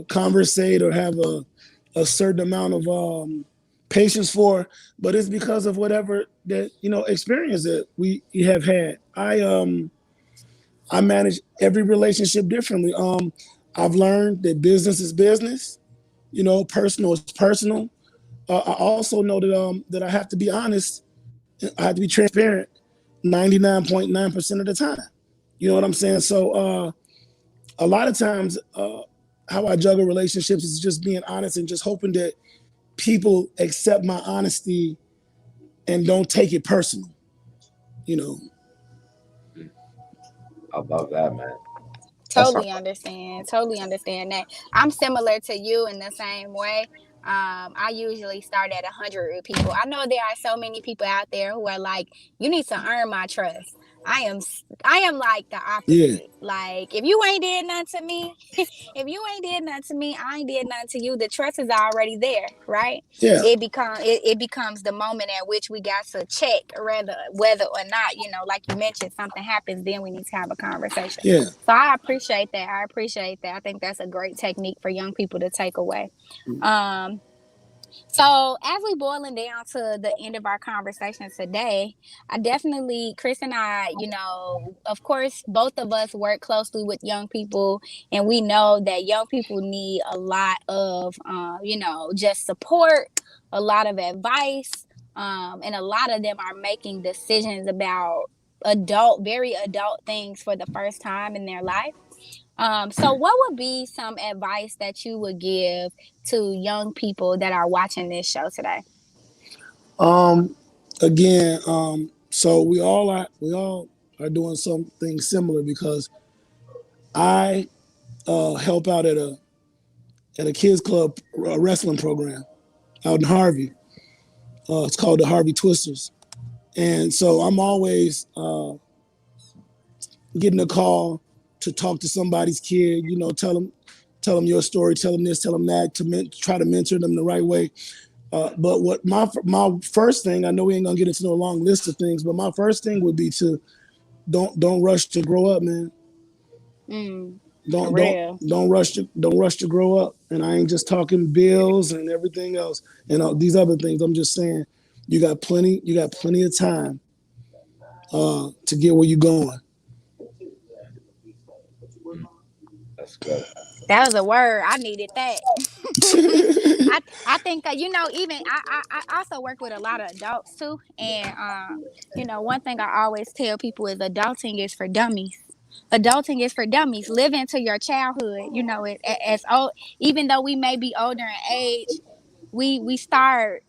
conversate or have a certain amount of patience for, but it's because of whatever that experience that we have had. I manage every relationship differently. I've learned that business is business, personal is personal. I also know that I have to be honest. I have to be transparent 99.9% of the time. You know what I'm saying? So a lot of times how I juggle relationships is just being honest and just hoping that people accept my honesty and don't take it personal. I love that, man. Totally understand that. I'm similar to you in the same way. I usually start at 100 people. I know there are so many people out there who are like, you need to earn my trust. I am like the opposite. Yeah. Like, if you ain't did nothing to me, I ain't did nothing to you. The trust is already there, right? Yeah. It becomes the moment at which we got to check whether or not, like you mentioned, something happens, then we need to have a conversation. Yeah. So I appreciate that. I think that's a great technique for young people to take away. So as we boiling down to the end of our conversation today, Chris and I, of course, both of us work closely with young people, and we know that young people need a lot of, just support, a lot of advice, and a lot of them are making decisions about very adult things for the first time in their life. So what would be some advice that you would give to young people that are watching this show today? Again, so we all are doing something similar because I help out at a kids club wrestling program out in Harvey. It's called the Harvey Twisters. And so I'm always getting a call to talk to somebody's kid, tell them your story, tell them this, tell them that, to try to mentor them the right way. But what my first thing, I know we ain't gonna get into a long list of things, but my first thing would be to don't rush to grow up, man. Don't rush to grow up. And I ain't just talking bills and everything else and these other things. I'm just saying you got plenty of time to get where you're going. That's good. That was a word. I needed that. I think even I also work with a lot of adults too, and one thing I always tell people is adulting is for dummies. Adulting is for dummies. Live into your childhood. As old, even though we may be older in age, we start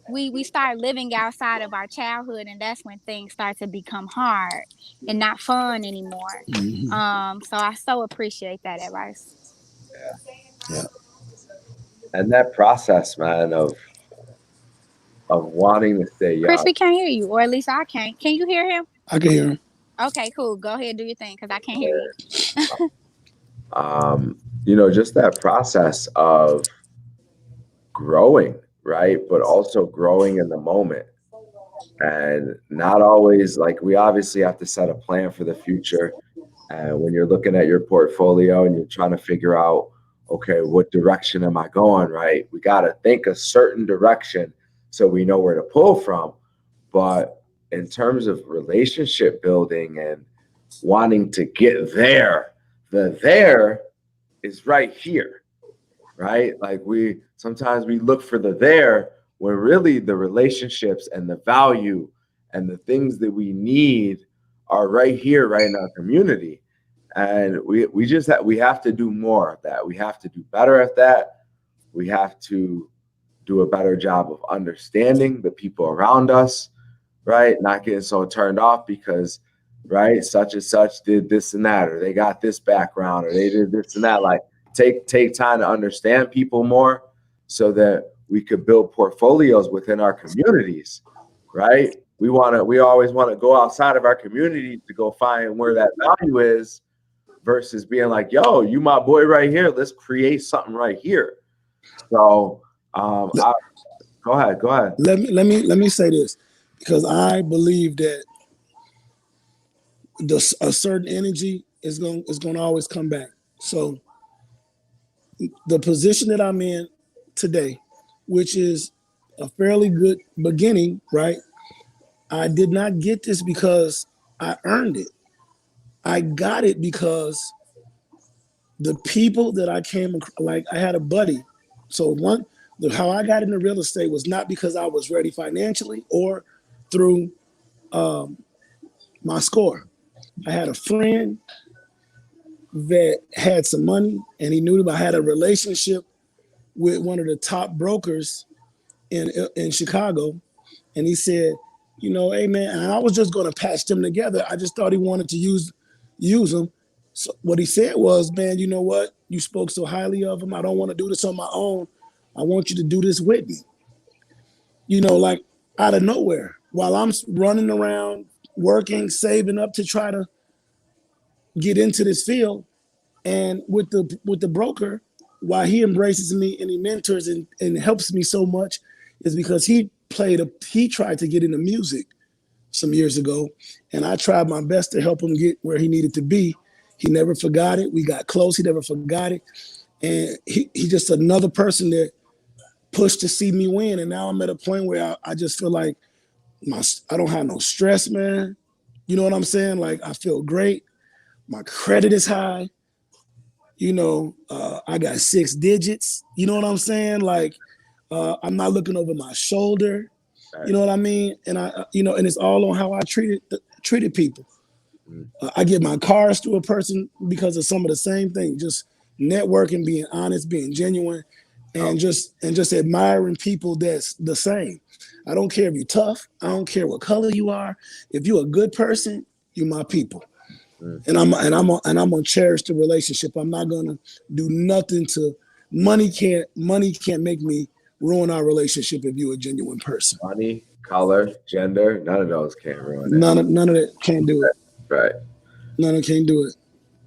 living outside of our childhood, and that's when things start to become hard and not fun anymore. So I so appreciate that advice. Yeah. And that process, man, of wanting to stay Chris, young. we can't hear you, or at least I can't. Can you hear him? I can hear him. Okay, cool. Go ahead, do your thing, because I can't hear you. Just that process of growing, right? But also growing in the moment. And not always, like, we obviously have to set a plan for the future. And when you're looking at your portfolio and you're trying to figure out, okay, what direction am I going, right? We got to think a certain direction so we know where to pull from. But in terms of relationship building and wanting to get there, the there is right here, right? Like, sometimes we look for the there when really the relationships and the value and the things that we need are right here, right in our community. And we have to do more of that. We have to do better at that. We have to do a better job of understanding the people around us, right? Not getting so turned off because, right, such and such did this and that, or they got this background, or they did this and that. Like, take time to understand people more so that we could build portfolios within our communities, right? We always want to go outside of our community to go find where that value is, versus being like, yo, you my boy right here. Let's create something right here. So go ahead. Let me say this, because I believe that a certain energy is going to always come back. So the position that I'm in today, which is a fairly good beginning, right? I did not get this because I earned it. I got it because the people that I I had a buddy. So how I got into real estate was not because I was ready financially or through my score. I had a friend that had some money, and he knew that I had a relationship with one of the top brokers in Chicago. And he said, hey man, and I was just going to patch them together. I just thought he wanted to use them. So what he said was, man, you know what? You spoke so highly of him. I don't want to do this on my own. I want you to do this with me. Like out of nowhere, while I'm running around, working, saving up to try to get into this field. And with the broker, why he embraces me and he mentors and helps me so much is because he tried to get into music some years ago, and I tried my best to help him get where he needed to be. He never forgot it. We got close. He never forgot it. And he just another person that pushed to see me win. And now I'm at a point where I just feel like I don't have no stress, man. You know what I'm saying? Like, I feel great. My credit is high. I got 6 digits. You know what I'm saying? Like, I'm not looking over my shoulder. You know what I mean? And and it's all on how I treated people. I give my cars to a person because of some of the same things, just networking, being honest, being genuine, and just admiring people that's the same. I don't care if you're tough. I don't care what color you are. If you're a good person, you're my people. And I'm gonna cherish the relationship. I'm not gonna do nothing to money can't make me ruin our relationship if you're a genuine person. Money, color, gender, none of those can ruin it. None of that can't do it. Right. None of it can't do it.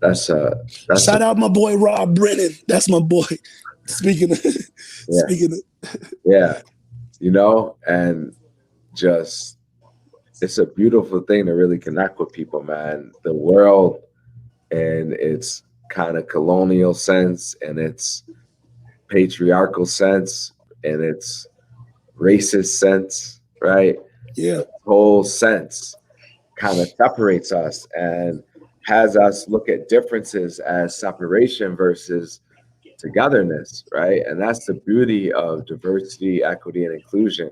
That's shout out my boy Rob Brennan. That's my boy. Speaking of yeah. And just, it's a beautiful thing to really connect with people, man. The world in its kind of colonial sense and its patriarchal sense and its racist sense, right? Yeah. The whole sense kind of separates us and has us look at differences as separation versus togetherness, right? And that's the beauty of diversity, equity, and inclusion.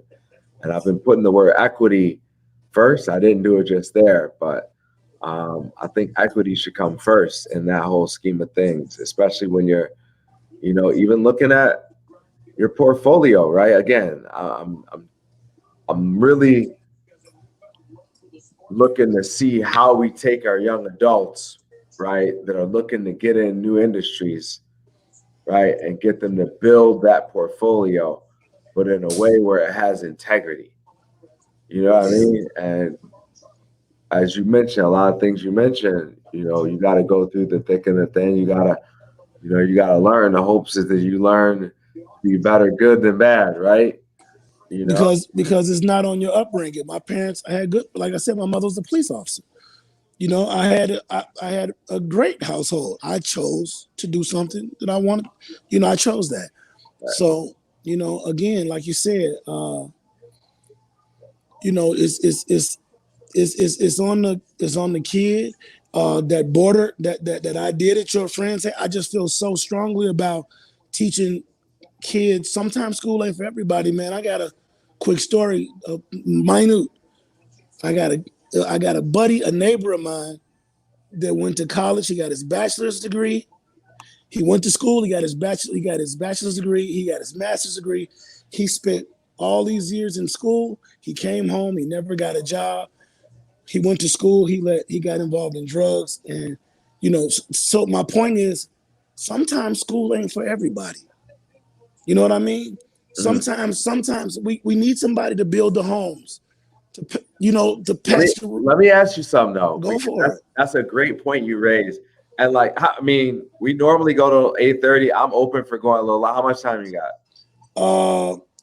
And I've been putting the word equity first. I didn't do it just there, but I think equity should come first in that whole scheme of things, especially when you're, even looking at your portfolio, right? Again, I'm really looking to see how we take our young adults, right, that are looking to get in new industries, right, and get them to build that portfolio, but in a way where it has integrity. You know what I mean? And as you mentioned, a lot of things you mentioned, you got to go through the thick and the thin. You gotta learn. The hopes is that you learn to be better good than bad, right? Because it's not on your upbringing. My parents, I had good, like I said, my mother was a police officer. I had a great household. I chose to do something that I wanted. I chose that. Right. So, again, like you said, it's on the kid. That border that I did at your friends. I just feel so strongly about teaching kids. Sometimes school ain't for everybody, man. I got a quick story, minute. I got a buddy, a neighbor of mine that went to college. He got his bachelor's degree. He went to school. He got his bachelor's degree. He got his master's degree. He spent all these years in school. He came home. He never got a job. He went to school. He got involved in drugs, and So my point is, sometimes school ain't for everybody. You know what I mean? Sometimes we need somebody to build the homes, to patch. Let me ask you something though. Go for it. That's a great point you raised. And we normally go to 8:30. I'm open for going a little. How much time you got?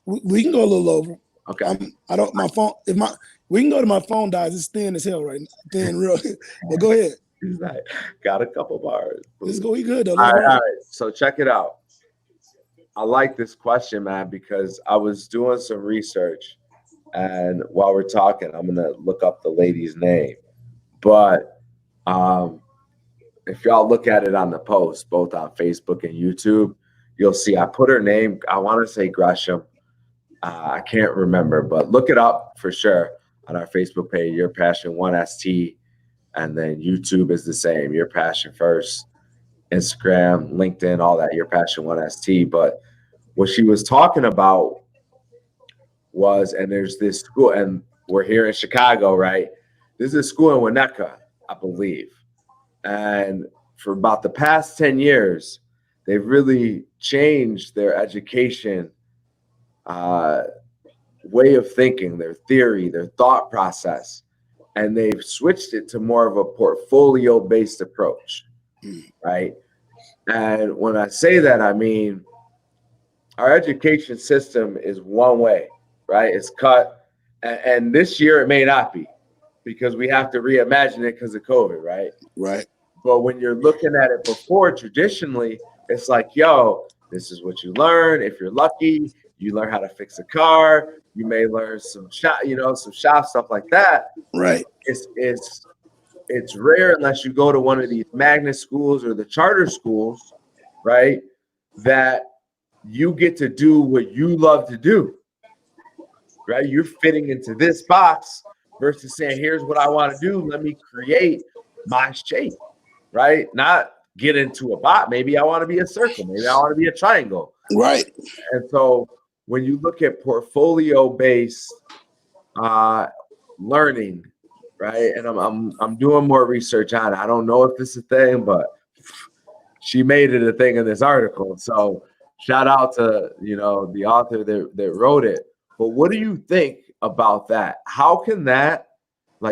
We can go a little over. Okay. My phone. We can go to my phone dies. It's thin as hell right now. Thin real. But go ahead. He's like, got a couple bars. Let's go. We good though. All right. So check it out. I like this question, man, because I was doing some research, and while we're talking, I'm gonna look up the lady's name. But if y'all look at it on the post, both on Facebook and YouTube, you'll see I put her name. I want to say Gresham. I can't remember, but look it up for sure on our Facebook page, Your Passion 1ST, and then YouTube is the same, Your Passion First, Instagram, LinkedIn, all that, Your Passion 1ST. But what she was talking about was, and there's this school, and we're here in Chicago, right? This is a school in Winnetka, I believe. And for about the past 10 years, they've really changed their education way of thinking, their theory, their thought process, and they've switched it to more of a portfolio-based approach, right? And when I say that, I mean our education system is one way, right? It's cut, and this year it may not be because we have to reimagine it because of COVID, right? Right. But when you're looking at it before, traditionally, it's like, yo, this is what you learn. If you're lucky, you learn how to fix a car. You may learn some shop, stuff like that. Right. It's rare unless you go to one of these magnet schools or the charter schools, right? That you get to do what you love to do, right? You're fitting into this box versus saying, here's what I want to do. Let me create my shape, right? Not get into a box. Maybe I want to be a circle. Maybe I want to be a triangle. Right. And so when you look at portfolio-based learning, right? And I'm doing more research on it. I don't know if this is a thing, but she made it a thing in this article. So shout out to the author that wrote it. But what do you think about that? How can that,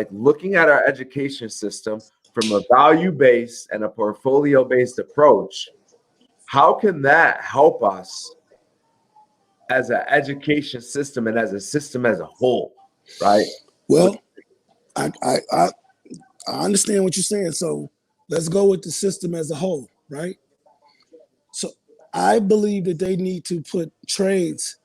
looking at our education system from a value-based and a portfolio-based approach, how can that help us as an education system and as a system as a whole, right? Well, I understand what you're saying. So let's go with the system as a whole, right? So I believe that they need to put trades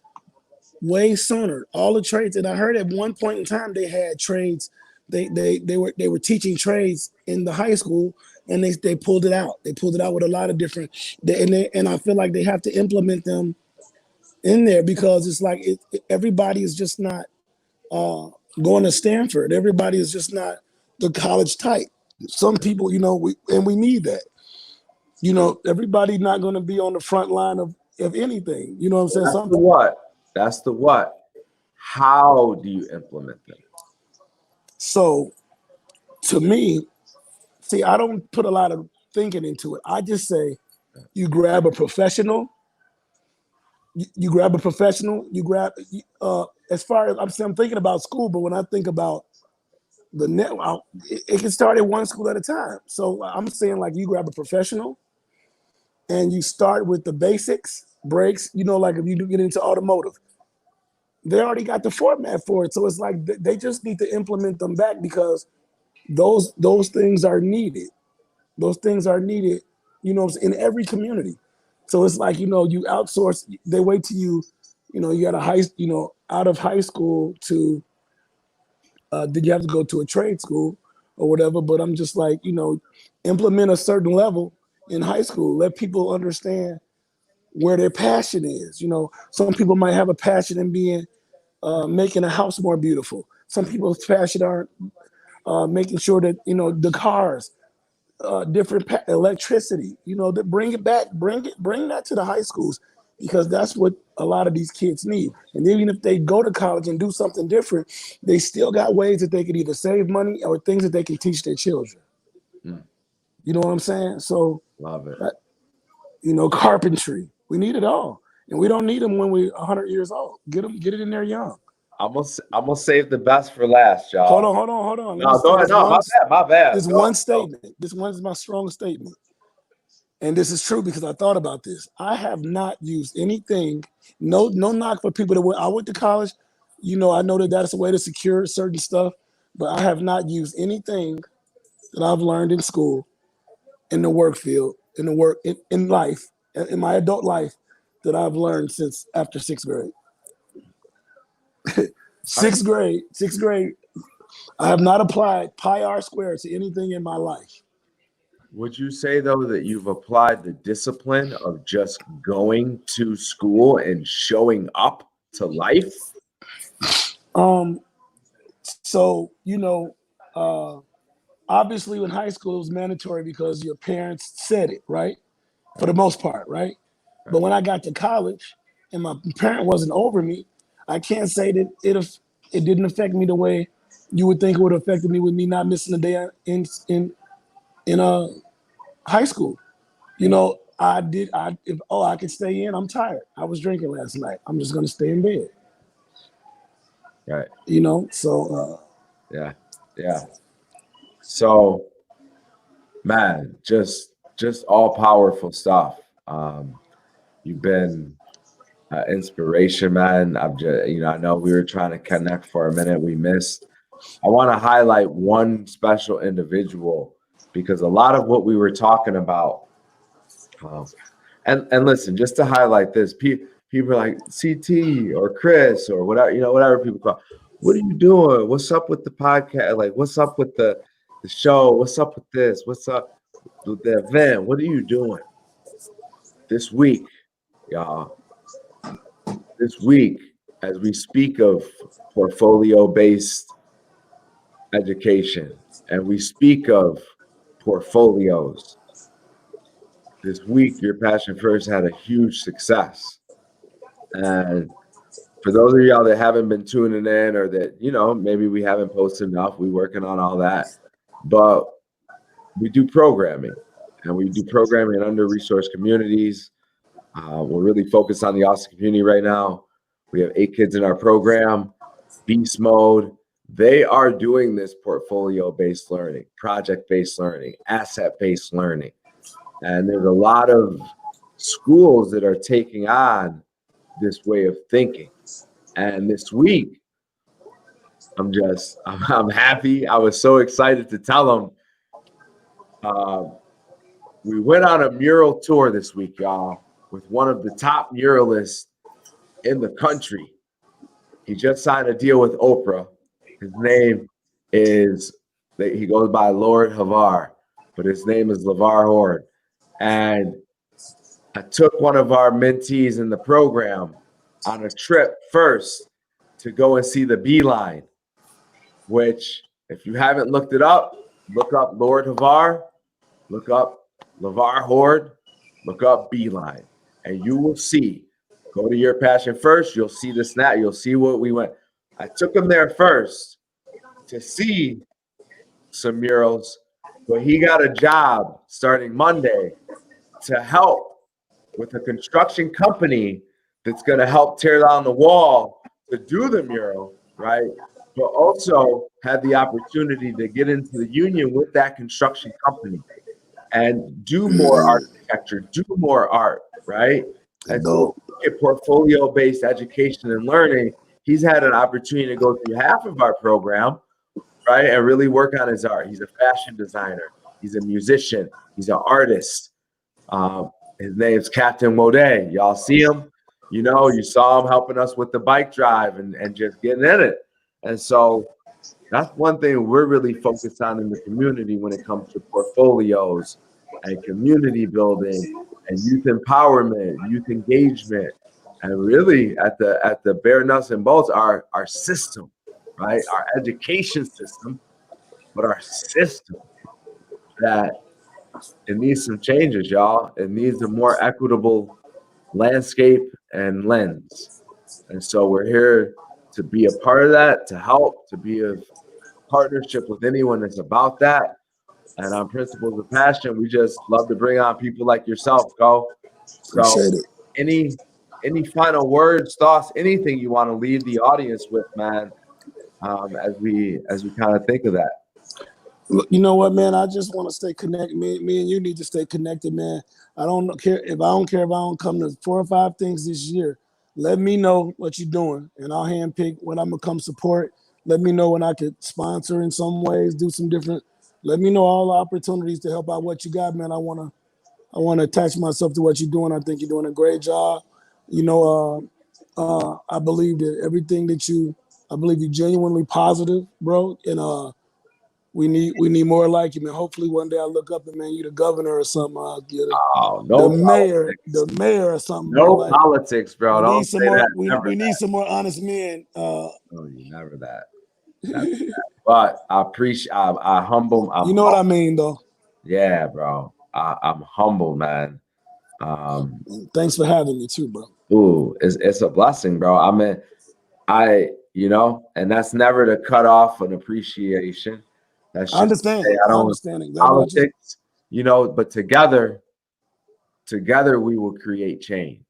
way sooner. All the trades, and I heard at one point in time they had trades they were teaching trades in the high school, and they pulled it out. They pulled it out with a lot of different, and I feel like they have to implement them in there because it's like everybody is just not going to Stanford. Everybody is just not the college type. Some people, we need that. Everybody's not going to be on the front line of anything. You know what I'm saying? That's the what. That's the what. How do you implement them? So, to me, see, I don't put a lot of thinking into it. I just say, you grab a professional. You grab a professional. You grab. As far as I'm thinking about school, but when I think about the net, it can start at one school at a time. So I'm saying, like, you grab a professional, and you start with the basics, breaks. Like if you do get into automotive, they already got the format for it. So it's like they just need to implement them back because those things are needed. Those things are needed, in every community. So it's like, you outsource. They wait till you got out of high school to, did you have to go to a trade school or whatever? But I'm just like, implement a certain level in high school. Let people understand where their passion is. Some people might have a passion in being making a house more beautiful. Some people's passion are making sure that the cars, different electricity. Bring it back, bring that to the high schools because that's what a lot of these kids need. And even if they go to college and do something different, they still got ways that they could either save money or things that they can teach their children. You know what I'm saying? So love it. Carpentry. We need it all, and we don't need them when we're 100 years old. Get it in there young. I'm gonna save the best for last, y'all. Hold on. No, go ahead. No, my bad. This one statement. This one is my strong statement, and this is true because I thought about this. I have not used anything. No knock for people that I went to college. I know that that's a way to secure certain stuff, but I have not used anything that I've learned in school, in the work field, in life, in my adult life, that I've learned since after sixth grade. Sixth grade, I have not applied pi r squared to anything in my life. Would you say, though, that you've applied the discipline of just going to school and showing up to life? So, obviously in high school it was mandatory because your parents said it, right? For the most part, right? But when I got to college and my parent wasn't over me, I can't say that it didn't affect me the way you would think it would have affected me with me not missing a day in high school. I could stay in. I'm tired. I was drinking last night. I'm just gonna stay in bed. Right. So yeah. So, man, just all powerful stuff. You've been inspiration, man. I'm just, I know we were trying to connect for a minute. We missed. I want to highlight one special individual because a lot of what we were talking about, and listen, just to highlight this, people are like CT or Chris or whatever, whatever people call. What are you doing? What's up with the podcast? Like, what's up with the show? What's up with this? What's up with the event? What are you doing this week, y'all? This week, as we speak of portfolio-based education and we speak of portfolios, this week, Your Passion First had a huge success. And for those of y'all that haven't been tuning in or that, maybe we haven't posted enough, we're working on all that. But we do programming, and we do programming in under-resourced communities. We're really focused on the Austin community right now. We have 8 kids in our program, Beast Mode. They are doing this portfolio-based learning, project-based learning, asset-based learning. And there's a lot of schools that are taking on this way of thinking. And this week, I'm happy. I was so excited to tell them. We went on a mural tour this week, y'all, with one of the top muralists in the country. He just signed a deal with Oprah. His name is that he goes by Lord Havar, but his name is LeVar Horde. And I took one of our mentees in the program on a trip first to go and see the Beeline, which, if you haven't looked it up, look up Lord Havar, look up LeVar Horde, look up Beeline, and you will see. Go to Your Passion First. You'll see the snap. You'll see what we went. I took him there first to see some murals, but he got a job starting Monday to help with a construction company that's going to help tear down the wall to do the mural, right? But also had the opportunity to get into the union with that construction company and do more architecture, do more art, right? And so look at portfolio-based education and learning. He's had an opportunity to go through half of our program, right, and really work on his art. He's a fashion designer. He's a musician. He's an artist. His name's Captain Modet. Y'all see him? You know, you saw him helping us with the bike drive and just getting in it. And so that's one thing we're really focused on in the community when it comes to portfolios and community building and youth empowerment, youth engagement, and really at the bare nuts and bolts, our system, right? Our education system, but our system that it needs some changes, y'all. It needs a more equitable landscape and lens. And so we're here to be a part of that, to help, to be a partnership with anyone that's about that. And on Principles of Passion, we just love to bring on people like yourself, Go. So Appreciate it. any final words, thoughts, anything you want to leave the audience with, man, as we kind of think of that. Look, you know what, man? I just want to stay connected. Me and you need to stay connected, man. I don't care if I don't come to 4 or 5 things this year. Let me know what you're doing, and I'll handpick when I'm gonna come support. Let me know when I could sponsor in some ways, do some different. Let me know all the opportunities to help out what you got, man. I wanna attach myself to what you're doing. I think you're doing a great job. You know, I believe that everything that I believe you're genuinely positive, bro, and we need more like you, man. Hopefully one day I look up and, man, you the governor or something. I'll get it. No the mayor or something. No bro. politics, bro. Don't say that. We need some more honest men. No, you never that. But I appreciate. I humble. You know what I mean, though. Yeah, bro. I'm humble, man. Thanks for having me too, bro. Ooh, it's a blessing, bro. I mean, and that's never to cut off an appreciation. That's just I understand. I don't understand exactly politics, but together we will create change.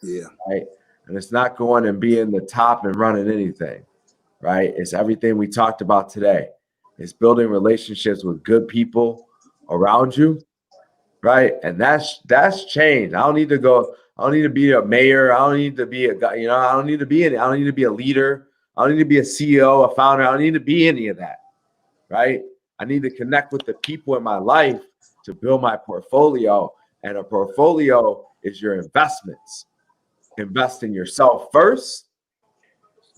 Yeah. Right. And it's not going and being the top and running anything, right? It's everything we talked about today. It's building relationships with good people around you, right? And that's change. I don't need to be a mayor. I don't need to be I don't need to be I don't need to be a leader. I don't need to be a CEO, a founder. I don't need to be any of that, right? I need to connect with the people in my life to build my portfolio. And a portfolio is your investments. Invest in yourself first.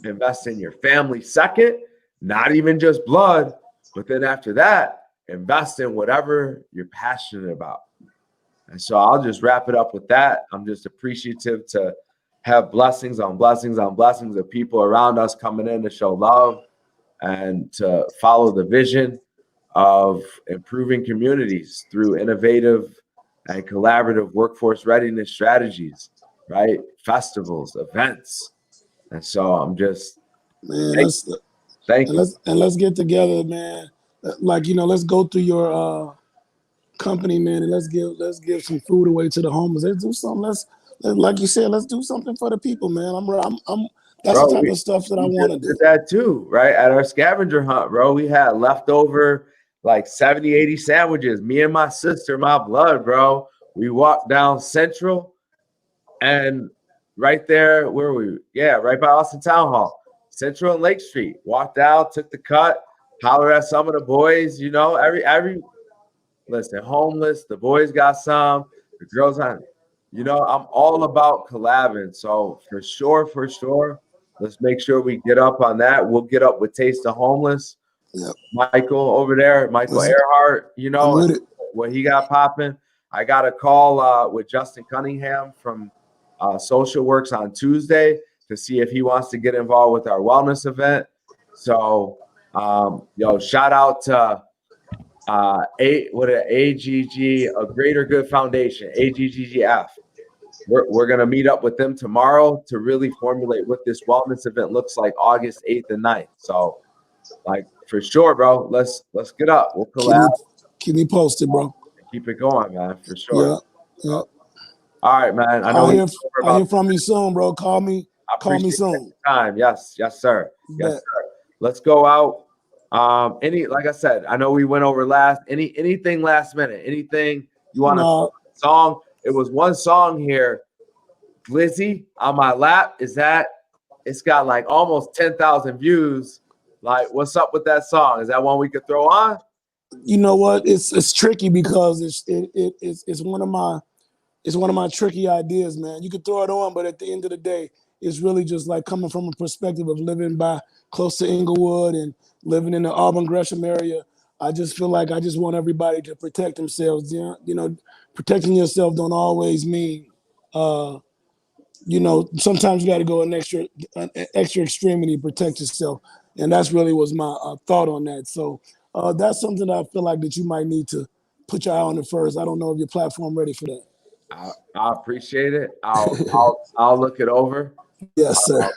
Invest in your family second. Not even just blood, but then after that, invest in whatever you're passionate about. And so I'll just wrap it up with that. I'm just appreciative to have blessings on blessings on blessings of people around us coming in to show love and to follow the vision of improving communities through innovative and collaborative workforce readiness strategies, right? Festivals, events. And so I'm just, man, thank you. Let's get together, man. Like, let's go through your company, man, and let's give some food away to the homeless. Let's do something. Like you said, let's do something for the people, man. That's the type of stuff that I want to do. That too, right? At our scavenger hunt, bro, we had leftover like 70, 80 sandwiches. Me and my sister, my blood, bro. We walked down Central and right there, where were we? Yeah, right by Austin Town Hall. Central and Lake Street. Walked out, took the cut, hollered at some of the boys, every listen, homeless, the boys got some, the girls on. I'm all about collabing. So for sure, let's make sure we get up on that. We'll get up with Taste the Homeless. Yep. Michael over there, Michael Earhart, you know, I'm with it. what he got popping. I got a call with Justin Cunningham from Social Works on Tuesday to see if he wants to get involved with our wellness event. So, shout out to AGG, a Greater Good Foundation, AGGF. We're going to meet up with them tomorrow to really formulate what this wellness event looks like August 8th and 9th. So, like, for sure, bro, let's get up. We'll collab. Keep me posted, bro. Keep it going, man, for sure. Yeah. Yeah. All right, man. I know I'll hear from you soon, bro. Call me soon. Time. Yes, sir. Yes, sir. Let's go out. Like I said, I know we went over anything last minute. Anything you want to song? It was one song here, Glizzy on my lap. It's got like almost 10,000 views. Like, what's up with that song? Is that one we could throw on? You know what? It's tricky because it's one of my tricky ideas, man. You could throw it on, but at the end of the day, it's really just like coming from a perspective of living close to Inglewood and living in the Auburn Gresham area. I just feel like I just want everybody to protect themselves. You know, protecting yourself don't always mean, sometimes you got to go an extra extremity to protect yourself. And that's really was my thought on that. So that's something that I feel like that you might need to put your eye on it first. I don't know if your platform ready for that. I appreciate it. I'll look it over. Yes, sir.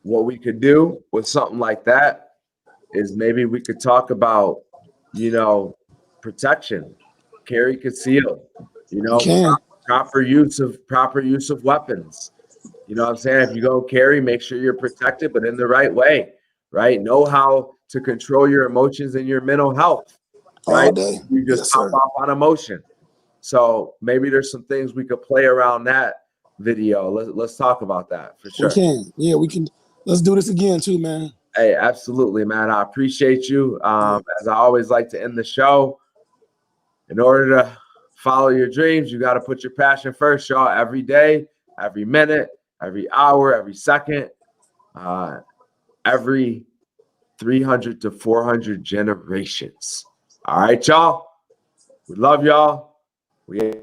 What we could do with something like that is maybe we could talk about, protection, carry concealed, proper use of weapons. You know what I'm saying? If you go carry, make sure you're protected, but in the right way, right? Know how to control your emotions and your mental health, right? All day. You just pop off on emotion. So maybe there's some things we could play around that video. Let's talk about that for sure. We can. Yeah, we can. Let's do this again too, man. Hey, absolutely, man. I appreciate you. As I always like to end the show, in order to follow your dreams, you got to put your passion first, y'all. Every day, every minute, every hour, every second, every 300 to 400 generations. All right, y'all. We love y'all. We